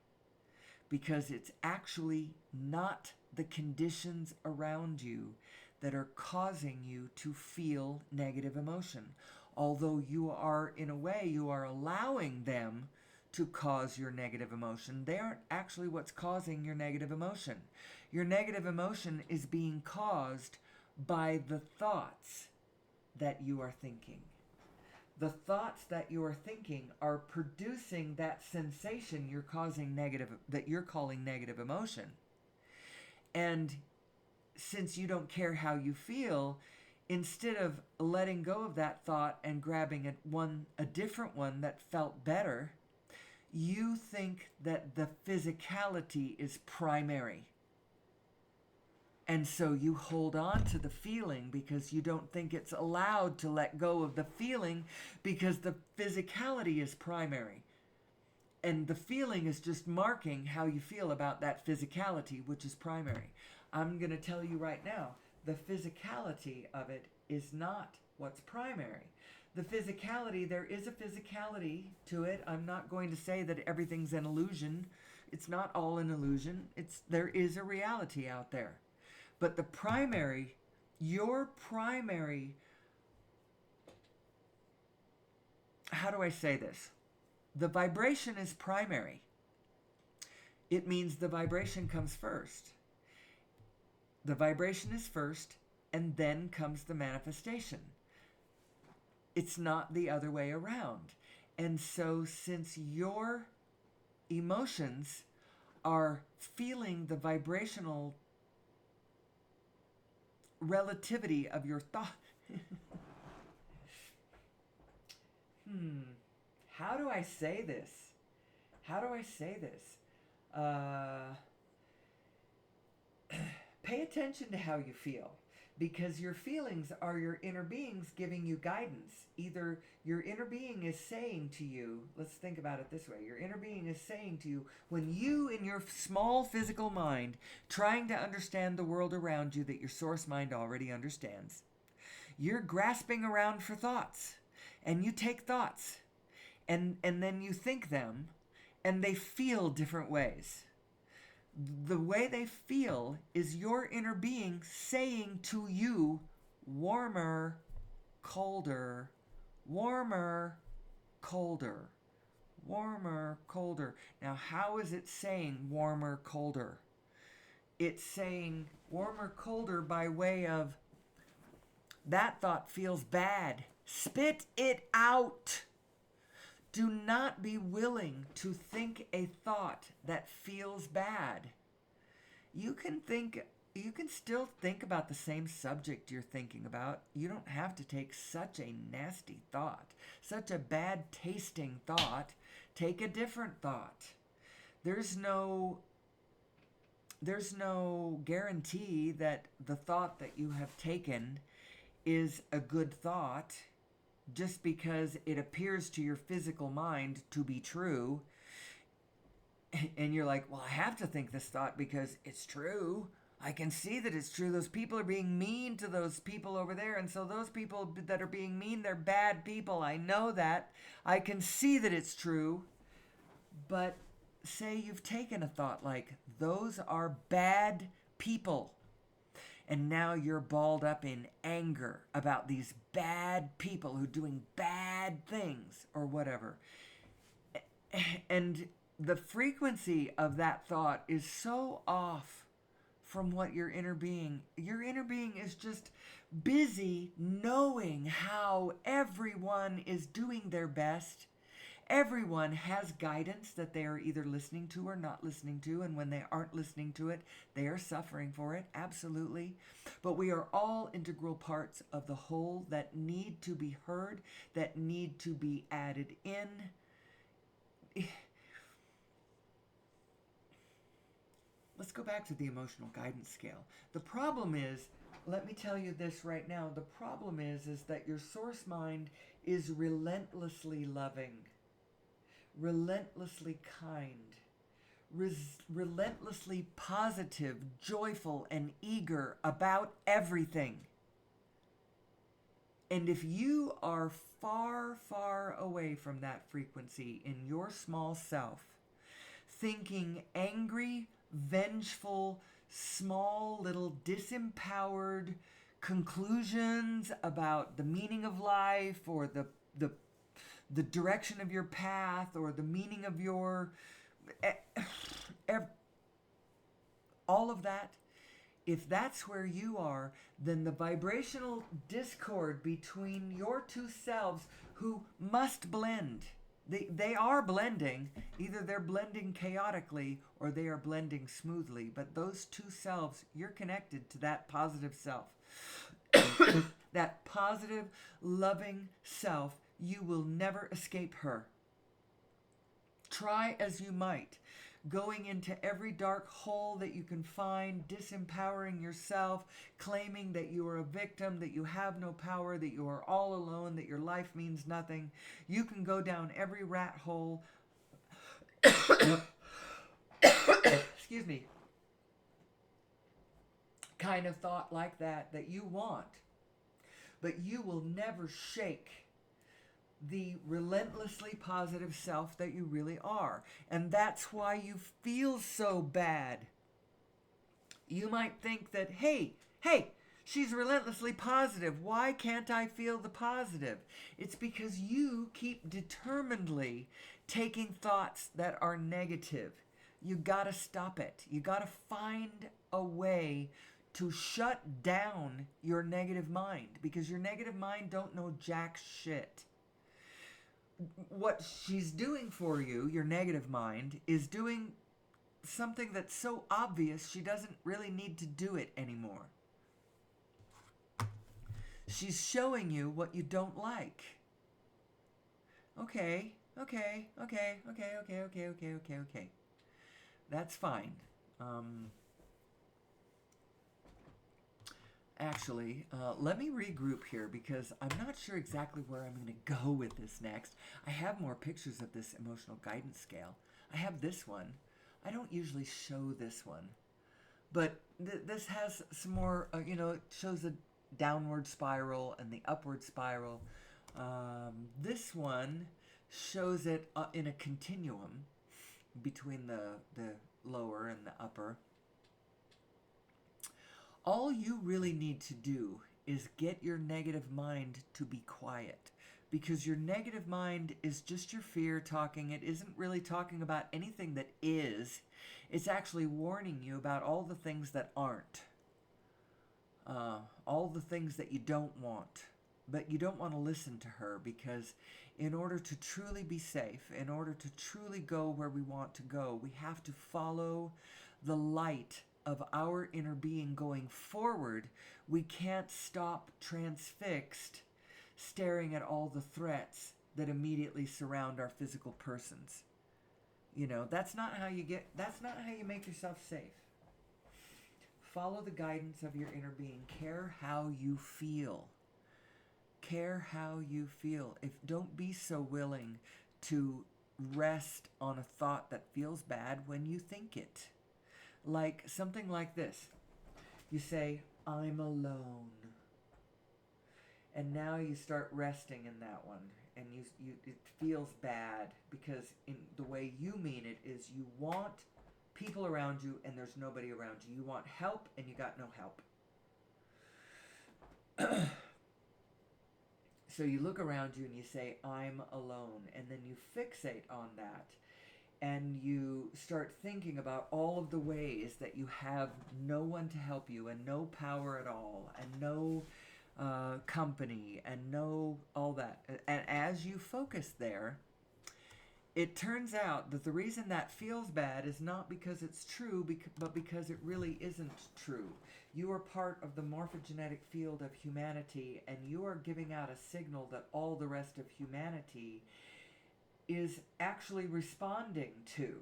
because it's actually not the conditions around you that are causing you to feel negative emotion. Although you are, in a way, you are allowing them to cause your negative emotion. They aren't actually what's causing your negative emotion. Your negative emotion is being caused by the thoughts that you are thinking. The thoughts that you are thinking are producing that sensation that you're calling negative emotion. And since you don't care how you feel, instead of letting go of that thought and grabbing a different one that felt better, you think that the physicality is primary. And so you hold on to the feeling because you don't think it's allowed to let go of the feeling, because the physicality is primary. And the feeling is just marking how you feel about that physicality, which is primary. I'm going to tell you right now, the physicality of it is not what's primary. The physicality, there is a physicality to it. I'm not going to say that everything's an illusion. It's not all an illusion. There is a reality out there. But your primary, how do I say this? The vibration is primary. It means the vibration comes first. The vibration is first, and then comes the manifestation. It's not the other way around. And so since your emotions are feeling the vibrational relativity of your thought. How do I say this? Pay attention to how you feel, because your feelings are your inner beings giving you guidance. Either your inner being is saying to you, let's think about it this way, your inner being is saying to you, when you in your small physical mind, trying to understand the world around you that your source mind already understands, you're grasping around for thoughts, and you take thoughts, and then you think them, and they feel different ways. The way they feel is your inner being saying to you, warmer, colder, warmer, colder, warmer, colder. Now, how is it saying warmer, colder? It's saying warmer, colder by way of, that thought feels bad. Spit it out. Do not be willing to think a thought that feels bad. You can think, you can still think about the same subject you're thinking about. You don't have to take such a nasty thought, such a bad tasting thought. Take a different thought. There's no guarantee that the thought that you have taken is a good thought just because it appears to your physical mind to be true. And you're like, well, I have to think this thought because it's true. I can see that it's true. Those people are being mean to those people over there. And so those people that are being mean, they're bad people. I know that. I can see that it's true. But say you've taken a thought like, those are bad people. And now you're balled up in anger about these bad people who are doing bad things or whatever. And the frequency of that thought is so off from what your inner being is just busy knowing how everyone is doing their best. Everyone has guidance that they are either listening to or not listening to, and when they aren't listening to it, they are suffering for it, absolutely. But we are all integral parts of the whole that need to be heard, that need to be added in. Let's go back to the emotional guidance scale. The problem is, let me tell you this right now, the problem is that your source mind is relentlessly loving, relentlessly kind, relentlessly positive, joyful, and eager about everything. And if you are far, far away from that frequency in your small self, thinking angry, vengeful, small, little disempowered conclusions about the meaning of life or the direction of your path or the meaning of your all of that, if that's where you are, then the vibrational discord between your two selves who must blend, they are blending, either they're blending chaotically or they are blending smoothly, but those two selves, you're connected to that positive self. That positive, loving self, you will never escape her. Try as you might, going into every dark hole that you can find, disempowering yourself, claiming that you are a victim, that you have no power, that you are all alone, that your life means nothing. You can go down every rat hole. Excuse me. Kind of thought like that you want. But you will never shake the relentlessly positive self that you really are. And that's why you feel so bad. You might think that, hey, she's relentlessly positive. Why can't I feel the positive? It's because you keep determinedly taking thoughts that are negative. You gotta stop it. You gotta find a way to shut down your negative mind, because your negative mind don't know jack shit. What she's doing for you, your negative mind, is doing something that's so obvious she doesn't really need to do it anymore. She's showing you what you don't like. Okay. That's fine. Actually, let me regroup here because I'm not sure exactly where I'm going to go with this next. I have more pictures of this emotional guidance scale. I have this one. I don't usually show this one. But this has some more, it shows a downward spiral and the upward spiral. This one shows it in a continuum between the lower and the upper. All you really need to do is get your negative mind to be quiet, because your negative mind is just your fear talking. It isn't really talking about anything that is. It's actually warning you about all the things that aren't, all the things that you don't want. But you don't want to listen to her, because in order to truly be safe, in order to truly go where we want to go, we have to follow the light of our inner being going forward, we can't stop transfixed staring at all the threats that immediately surround our physical persons. That's not how you make yourself safe. Follow the guidance of your inner being. Care how you feel. Care how you feel. Don't be so willing to rest on a thought that feels bad when you think it. Like something like this. You say, I'm alone. And now you start resting in that one. And it feels bad because in the way you mean it is you want people around you and there's nobody around you. You want help and you got no help. So you look around you and you say, I'm alone. And then you fixate on that. And you start thinking about all of the ways that you have no one to help you and no power at all and no company and no all that. And as you focus there, it turns out that the reason that feels bad is not because it's true, but because it really isn't true. You are part of the morphogenetic field of humanity, and you are giving out a signal that all the rest of humanity is actually responding to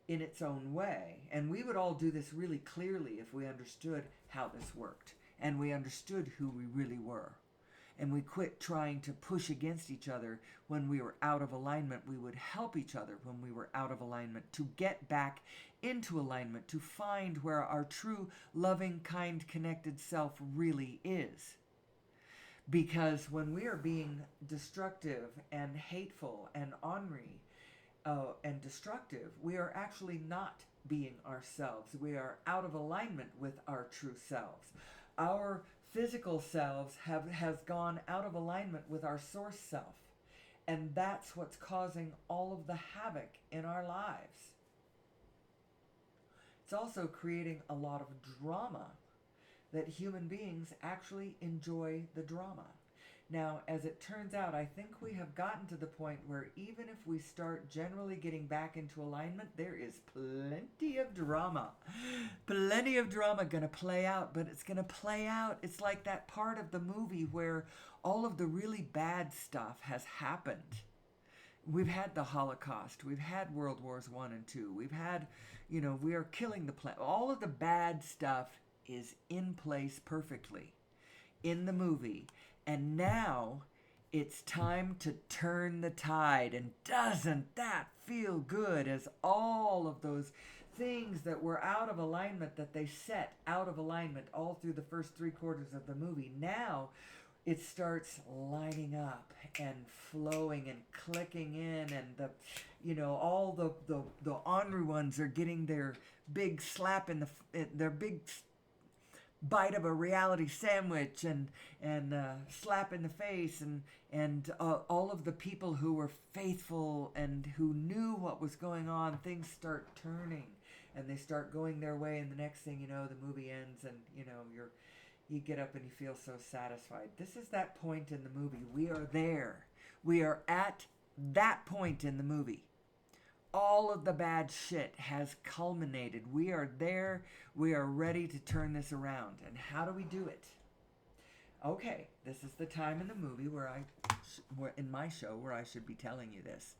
in its own way. And we would all do this really clearly if we understood how this worked and we understood who we really were. And we quit trying to push against each other when we were out of alignment. We would help each other when we were out of alignment to get back into alignment, to find where our true, loving, kind, connected self really is. Because when we are being destructive and hateful and ornery and destructive, we are actually not being ourselves. We are out of alignment with our true selves. Our physical selves has gone out of alignment with our source self. And that's what's causing all of the havoc in our lives. It's also creating a lot of drama that human beings actually enjoy the drama. Now, as it turns out, I think we have gotten to the point where even if we start generally getting back into alignment, there is plenty of drama. Plenty of drama going to play out, but it's going to play out. It's like that part of the movie where all of the really bad stuff has happened. We've had the Holocaust. We've had World Wars I and II. We've had, we are killing the planet. All of the bad stuff is in place perfectly in the movie. And now it's time to turn the tide. And doesn't that feel good, as all of those things that were out of alignment, that they set out of alignment all through the first 3/4 of the movie, now it starts lining up and flowing and clicking in, and all the ornery ones are getting their big slap in their big bite of a reality sandwich and slap in the face, and all of the people who were faithful and who knew what was going on, things start turning and they start going their way, and the next thing you know, the movie ends, and you get up and you feel so satisfied. This is that point in the movie. We are there. We are at that point in the movie. All of the bad shit has culminated. We are there. We are ready to turn this around. And how do we do it? Okay, this is the time in the movie where in my show where I should be telling you this.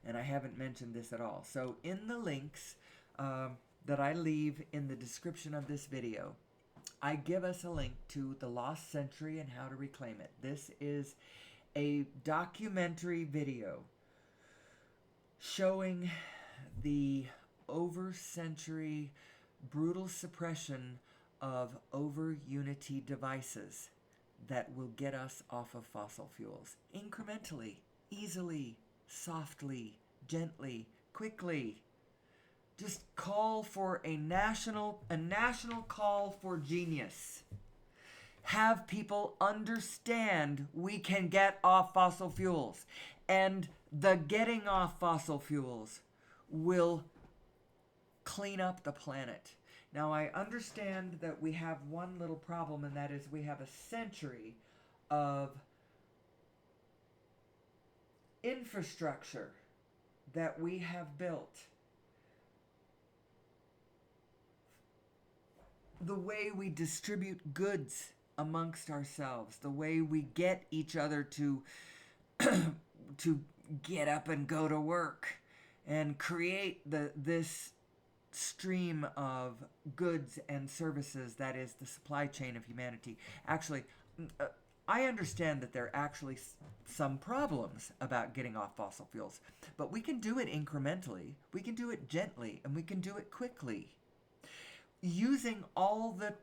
And I haven't mentioned this at all. So in the links that I leave in the description of this video, I give us a link to The Lost Century and How to Reclaim It. This is a documentary video showing the over-century brutal suppression of over-unity devices that will get us off of fossil fuels. Incrementally, easily, softly, gently, quickly. Just call for a national call for genius. Have people understand we can get off fossil fuels. And the getting off fossil fuels will clean up the planet. Now, I understand that we have one little problem, and that is we have a century of infrastructure that we have built the way we distribute goods amongst ourselves, the way we get each other to to get up and go to work and create this stream of goods and services that is the supply chain of humanity. Actually, I understand that there are actually some problems about getting off fossil fuels, but we can do it incrementally, we can do it gently, and we can do it quickly using all the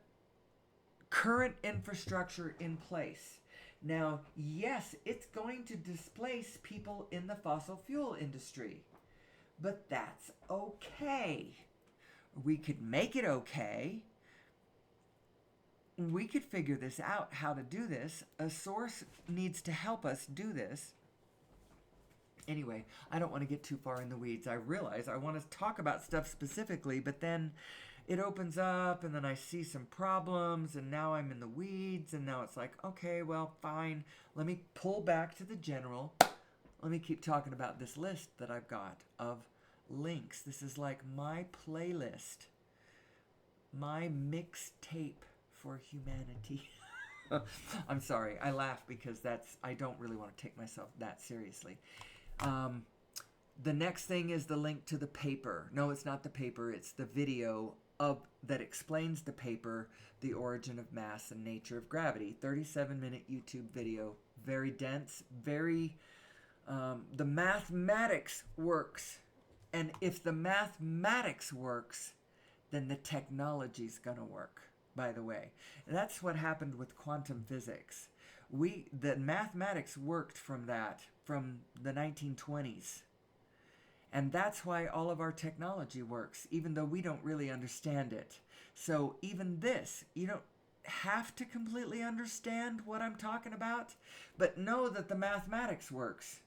current infrastructure in place. Now, yes, it's going to displace people in the fossil fuel industry, but that's okay. We could make it okay. We could figure this out, how to do this. A source needs to help us do this. Anyway, I don't want to get too far in the weeds. I realize I want to talk about stuff specifically, but then it opens up and then I see some problems and now I'm in the weeds and now it's like, okay, well, fine. Let me pull back to the general. Let me keep talking about this list that I've got of links. This is like my playlist, my mixtape for humanity. I'm sorry, I laugh because I don't really want to take myself that seriously. The next thing is the link to the paper. No, it's not the paper, it's the video that explains the paper, The Origin of Mass and Nature of Gravity. 37-minute YouTube video. Very dense, very... the mathematics works. And if the mathematics works, then the technology's gonna work, by the way. And that's what happened with quantum physics. The mathematics worked from the 1920s. And that's why all of our technology works, even though we don't really understand it. So even this, you don't have to completely understand what I'm talking about, but know that the mathematics works.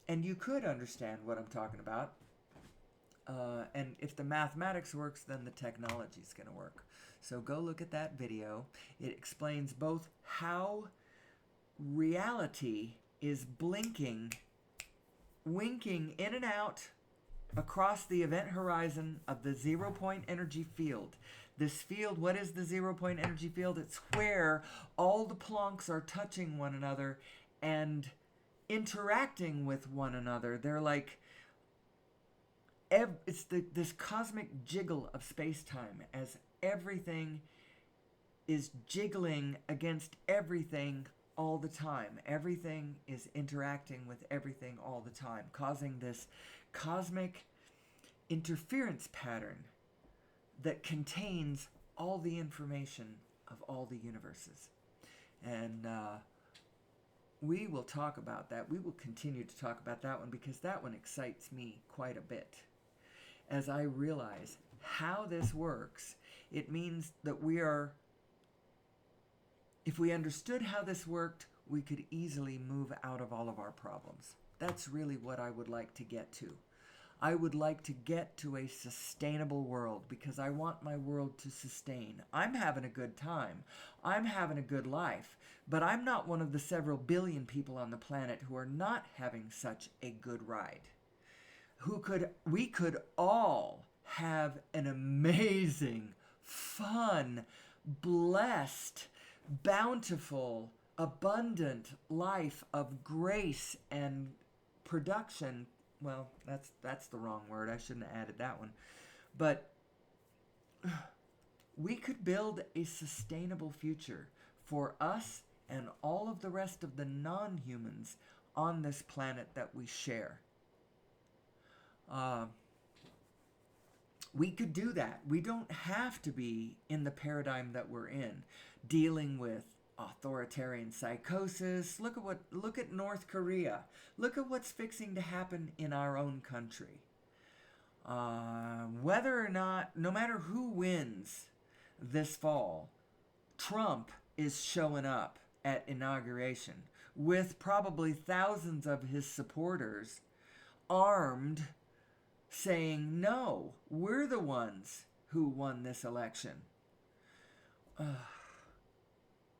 And you could understand what I'm talking about. And if the mathematics works, then the technology's going to work. So go look at that video. It explains both how reality is winking in and out across the event horizon of the zero-point energy field. This field, what is the zero-point energy field? It's where all the Plancks are touching one another and interacting with one another. They're like, it's this cosmic jiggle of space-time as everything is jiggling against everything all the time. Everything is interacting with everything all the time, causing this cosmic interference pattern that contains all the information of all the universes. And we will talk about that. We will continue to talk about that one because that one excites me quite a bit. As I realize how this works, it means that if we understood how this worked, we could easily move out of all of our problems. That's really what I would like to get to. I would like to get to a sustainable world because I want my world to sustain. I'm having a good time. I'm having a good life. But I'm not one of the several billion people on the planet who are not having such a good ride. We could all have an amazing, fun, blessed, bountiful, abundant life of grace and production. Well, that's the wrong word. I shouldn't have added that one. But we could build a sustainable future for us and all of the rest of the non-humans on this planet that we share. We could do that. We don't have to be in the paradigm that we're in, dealing with authoritarian psychosis. Look at North Korea. Look at what's fixing to happen in our own country. Whether or not, no matter who wins this fall, Trump is showing up at inauguration with probably thousands of his supporters armed, saying, no, we're the ones who won this election.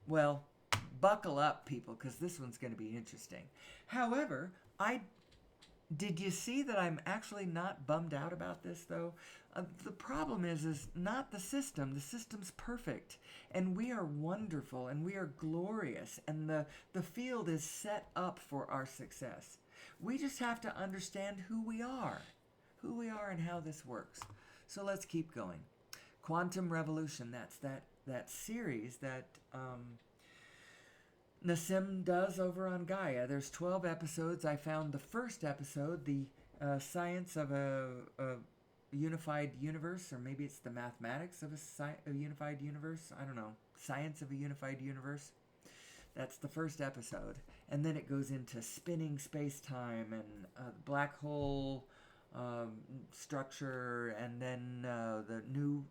Well, buckle up, people, because this one's going to be interesting. However, I Did you see that I'm actually not bummed out about this, though? The problem is not the system. The system's perfect, and we are wonderful, and we are glorious, and the field is set up for our success. We just have to understand who we are and how this works. So let's keep going. Quantum Revolution, that's that series that Nassim does over on Gaia. There's 12 episodes. I found the first episode, the science of a unified universe, or maybe it's the mathematics of a unified universe. I don't know. Science of a unified universe. That's the first episode. And then it goes into spinning space-time and black hole structure, and then the new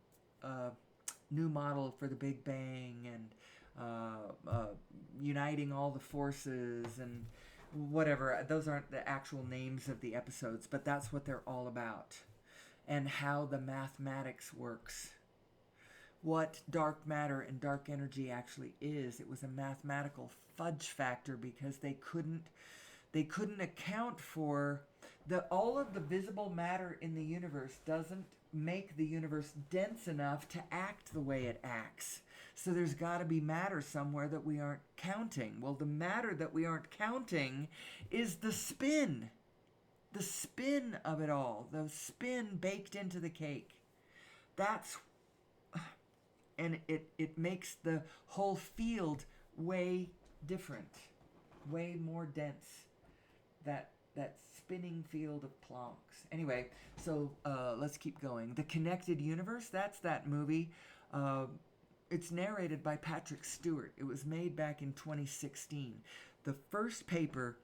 model for the Big Bang, and uniting all the forces, and whatever. Those aren't the actual names of the episodes, but that's what they're all about, and how the mathematics works. What dark matter and dark energy actually is. It was a mathematical fudge factor because they couldn't account for all of the visible matter in the universe doesn't make the universe dense enough to act the way it acts. So there's got to be matter somewhere that we aren't counting. Well, the matter that we aren't counting is the spin. The spin of it all. The spin baked into the cake. And it makes the whole field way different. Way more dense. That spinning field of Planck's. Anyway, so let's keep going. The Connected Universe, that's that movie. It's narrated by Patrick Stewart. It was made back in 2016. The first paper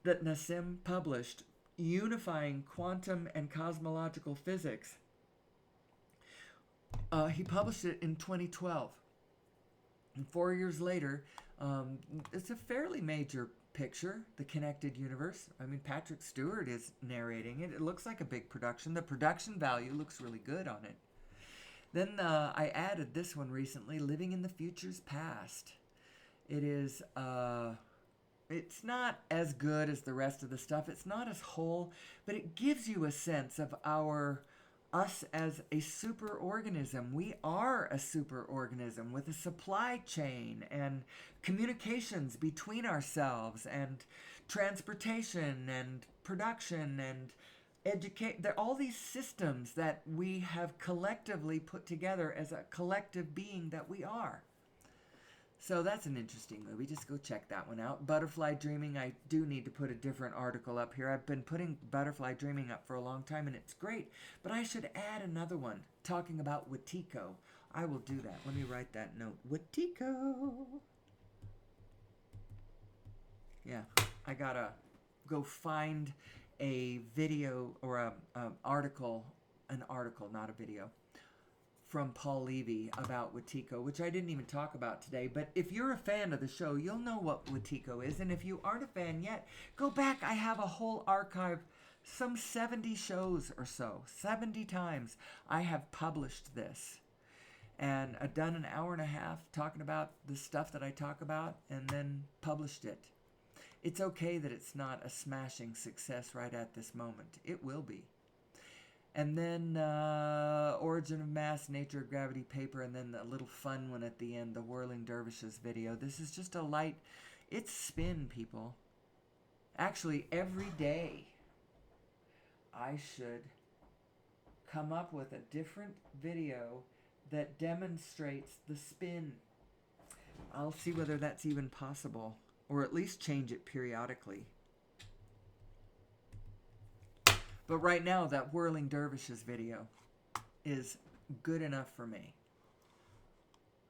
that Nassim published, unifying quantum and cosmological physics, he published it in 2012. And 4 years later, it's a fairly major picture, The Connected Universe. I mean, Patrick Stewart is narrating it. It looks like a big production. The production value looks really good on it. Then I added this one recently, Living in the Future's Past. It is, it's not as good as the rest of the stuff. It's not as whole, but it gives you a sense of us as a superorganism. We are a superorganism with a supply chain and communications between ourselves, and transportation and production and educate. There are all these systems that we have collectively put together as a collective being that we are. So that's an interesting movie. Just go check that one out. Butterfly Dreaming, I do need to put a different article up here. I've been putting Butterfly Dreaming up for a long time, and it's great. But I should add another one talking about Wetiko. I will do that. Let me write that note. Wetiko. Yeah, I gotta go find a video or an article, not a video, from Paul Levy about Wetiko, which I didn't even talk about today. But if you're a fan of the show, you'll know what Wetiko is. And if you aren't a fan yet, go back. I have a whole archive, some 70 shows or so. 70 times I have published this. And I've done an hour and a half talking about the stuff that I talk about, and then published it. It's okay that it's not a smashing success right at this moment. It will be. And then Origin of Mass, Nature of Gravity paper, and then the little fun one at the end, the Whirling Dervishes video. This is just a light, it's spin, people. Actually, every day I should come up with a different video that demonstrates the spin. I'll see whether that's even possible, or at least change it periodically. But right now, that Whirling Dervishes video is good enough for me.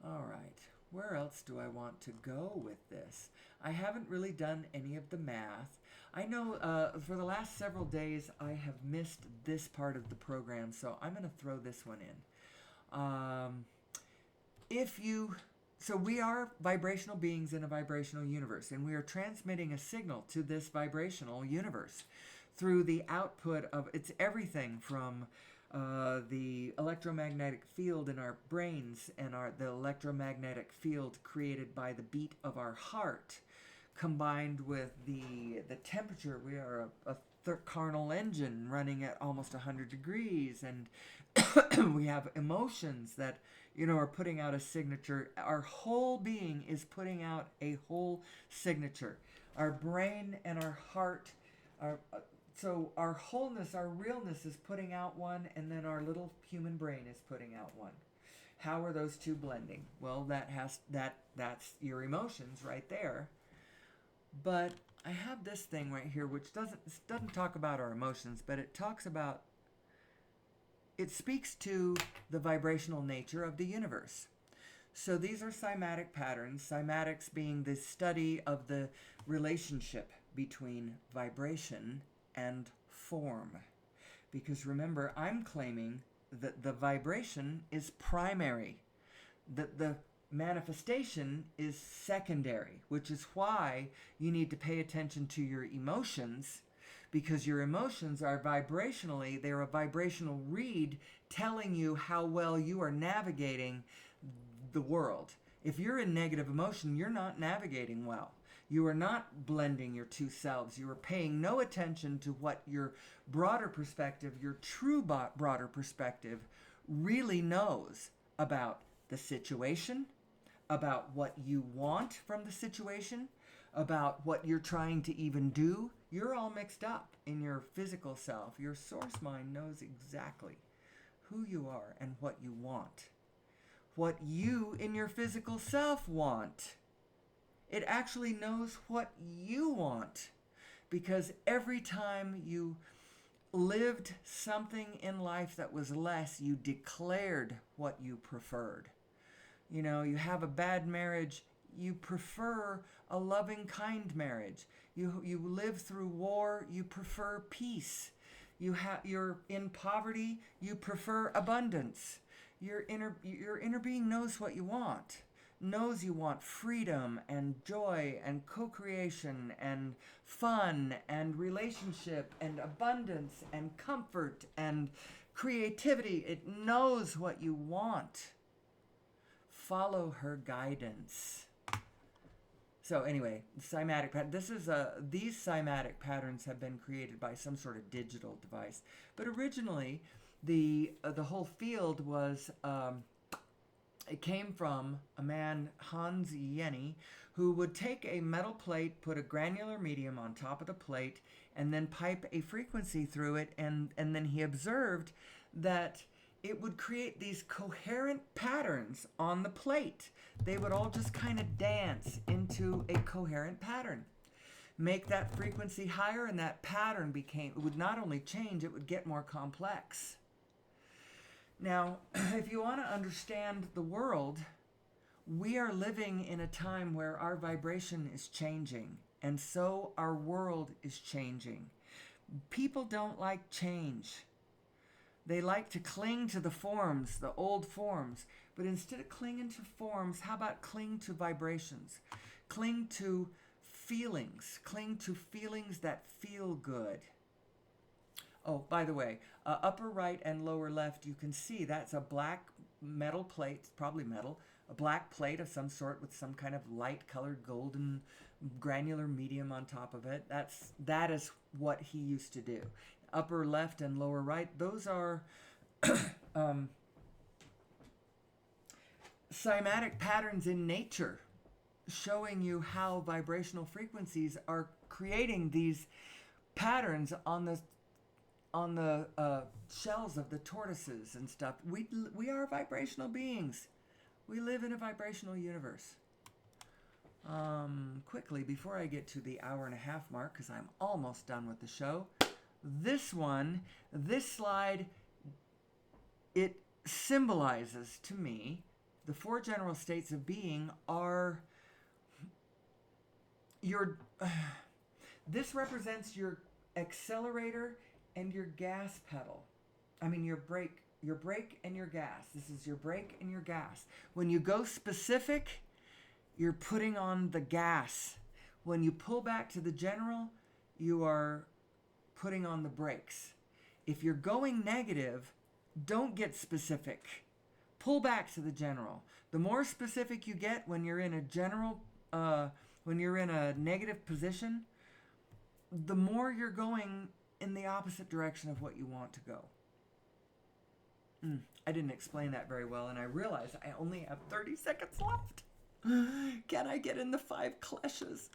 All right, where else do I want to go with this? I haven't really done any of the math. I know for the last several days, I have missed this part of the program, so I'm going to throw this one in. So we are vibrational beings in a vibrational universe, and we are transmitting a signal to this vibrational universe through the output of, it's everything from the electromagnetic field in our brains and the electromagnetic field created by the beat of our heart, combined with the temperature. We are a carnal engine running at almost 100 degrees, and we have emotions that are putting out a signature. Our whole being is putting out a whole signature. Our brain and our heart are. So our wholeness, our realness is putting out one, and then our little human brain is putting out one. How are those two blending? Well, that's your emotions right there. But I have this thing right here which doesn't talk about our emotions, but it speaks to the vibrational nature of the universe. So these are cymatic patterns, cymatics being the study of the relationship between vibration and form. Because remember, I'm claiming that the vibration is primary, that the manifestation is secondary, which is why you need to pay attention to your emotions, because your emotions are vibrationally, they're a vibrational read telling you how well you are navigating the world. If you're in negative emotion, you're not navigating well. You are not blending your two selves. You are paying no attention to what your broader perspective, your true broader perspective, really knows about the situation, about what you want from the situation, about what you're trying to even do. You're all mixed up in your physical self. Your source mind knows exactly who you are and what you want. What you in your physical self want. It actually knows what you want, because every time you lived something in life that was less, you declared what you preferred. You have a bad marriage, you prefer a loving, kind marriage. You live through war, you prefer peace. You're in poverty, you prefer abundance. Your inner being knows what you want. Knows you want freedom and joy and co-creation and fun and relationship and abundance and comfort and creativity. It knows what you want. Follow her guidance. So anyway, cymatic pattern. These cymatic patterns have been created by some sort of digital device, but originally the whole field was. It came from a man, Hans Jenny, who would take a metal plate, put a granular medium on top of the plate, and then pipe a frequency through it, and then he observed that it would create these coherent patterns on the plate. They would all just kind of dance into a coherent pattern. Make that frequency higher, and that pattern would not only change, it would get more complex. Now, if you want to understand the world, we are living in a time where our vibration is changing, and so our world is changing. People don't like change. They like to cling to the forms, the old forms, but instead of clinging to forms, how about cling to vibrations? Cling to feelings. Cling to feelings that feel good. Oh, by the way, upper right and lower left, you can see that's a black metal plate, probably metal, a black plate of some sort with some kind of light colored golden granular medium on top of it. That is what he used to do. Upper left and lower right, those are cymatic patterns in nature, showing you how vibrational frequencies are creating these patterns on the shells of the tortoises and stuff. We are vibrational beings. We live in a vibrational universe. Quickly, before I get to the hour and a half mark, because I'm almost done with the show, this slide, it symbolizes to me the four general states of being are this represents your accelerator and your gas pedal. Your brake and your gas. This is your brake and your gas. When you go specific, you're putting on the gas. When you pull back to the general, you are putting on the brakes. If you're going negative, don't get specific. Pull back to the general. The more specific you get when you're in a general when you're in a negative position, the more you're going in the opposite direction of what you want to go. I didn't explain that very well, and I realize I only have 30 seconds left. Can I get in the 5 kleshas?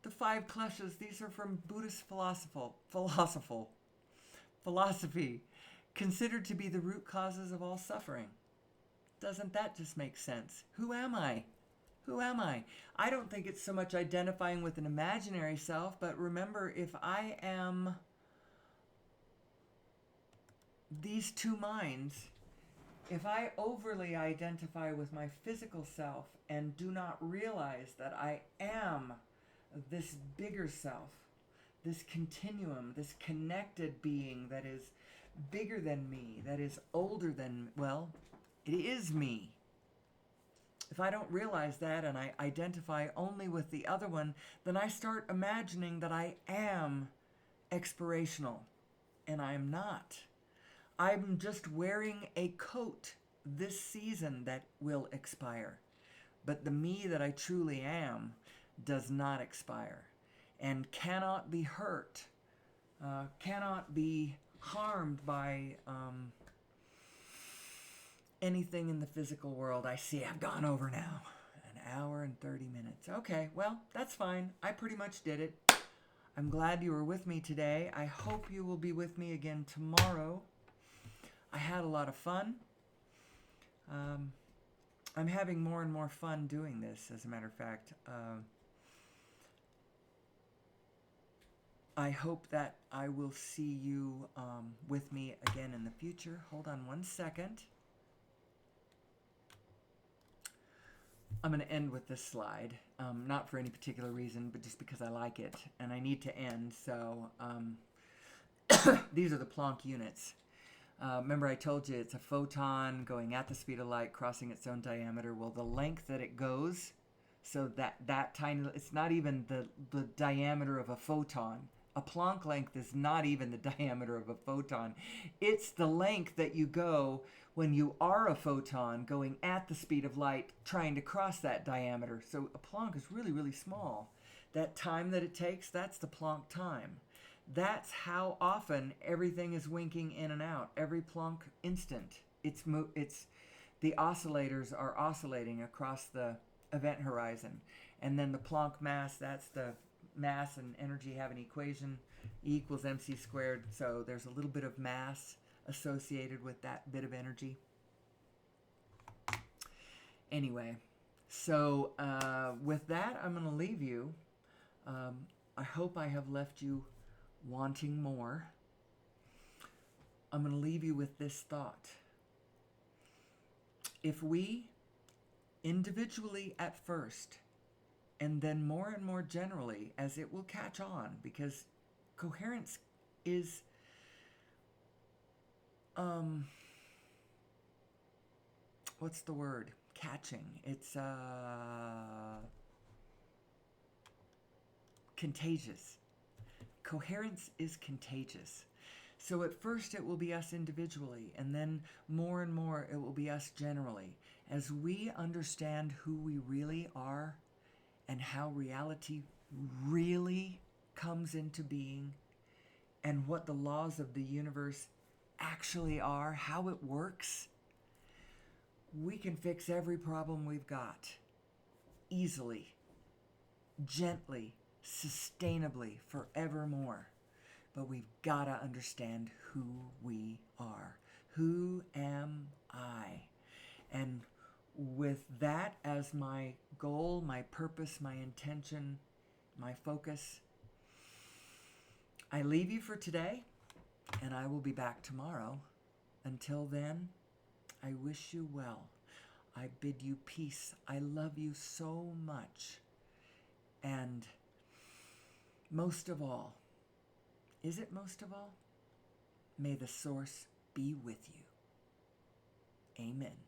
The 5 kleshas, these are from Buddhist philosophy, considered to be the root causes of all suffering. Doesn't that just make sense? Who am I? Who am I? I don't think it's so much identifying with an imaginary self, but remember, if I am these two minds, if I overly identify with my physical self and do not realize that I am this bigger self, this continuum, this connected being that is bigger than me, that is older than, well, it is me. If I don't realize that and I identify only with the other one, then I start imagining that I am expirational, and I am not. I'm just wearing a coat this season that will expire. But the me that I truly am does not expire and cannot be hurt, cannot be harmed by anything in the physical world. I see I've gone over now. An hour and 30 minutes. Okay, well, that's fine. I pretty much did it. I'm glad you were with me today. I hope you will be with me again tomorrow. I had a lot of fun. I'm having more and more fun doing this, as a matter of fact. I hope that I will see you with me again in the future. Hold on one second. I'm going to end with this slide, not for any particular reason, but just because I like it, and I need to end. So these are the Planck units. Remember I told you it's a photon going at the speed of light, crossing its own diameter. Well, the length that it goes, so that tiny, it's not even the diameter of a photon. A Planck length is not even the diameter of a photon. It's the length that you go when you are a photon going at the speed of light, trying to cross that diameter. So a Planck is really, really small. That time that it takes, that's the Planck time. That's how often everything is winking in and out. Every Planck instant, it's the oscillators are oscillating across the event horizon. And then the Planck mass, that's the mass and energy have an equation, E equals mc squared. So there's a little bit of mass associated with that bit of energy. Anyway, so with that, I'm going to leave you. I hope I have left you wanting more. I'm going to leave you with this thought. If we individually at first, and then more and more generally as it will catch on, because coherence is what's the word? Catching. It's contagious. Coherence is contagious. So at first it will be us individually, and then more and more it will be us generally. As we understand who we really are and how reality really comes into being, and what the laws of the universe actually are, how it works, we can fix every problem we've got easily, gently, sustainably, forevermore. But we've got to understand who we are. Who am I? And with that as my goal, my purpose, my intention, my focus, I leave you for today, and I will be back tomorrow. Until then, I wish you well. I bid you peace. I love you so much. And most of all, is it most of all? May the source be with you. Amen.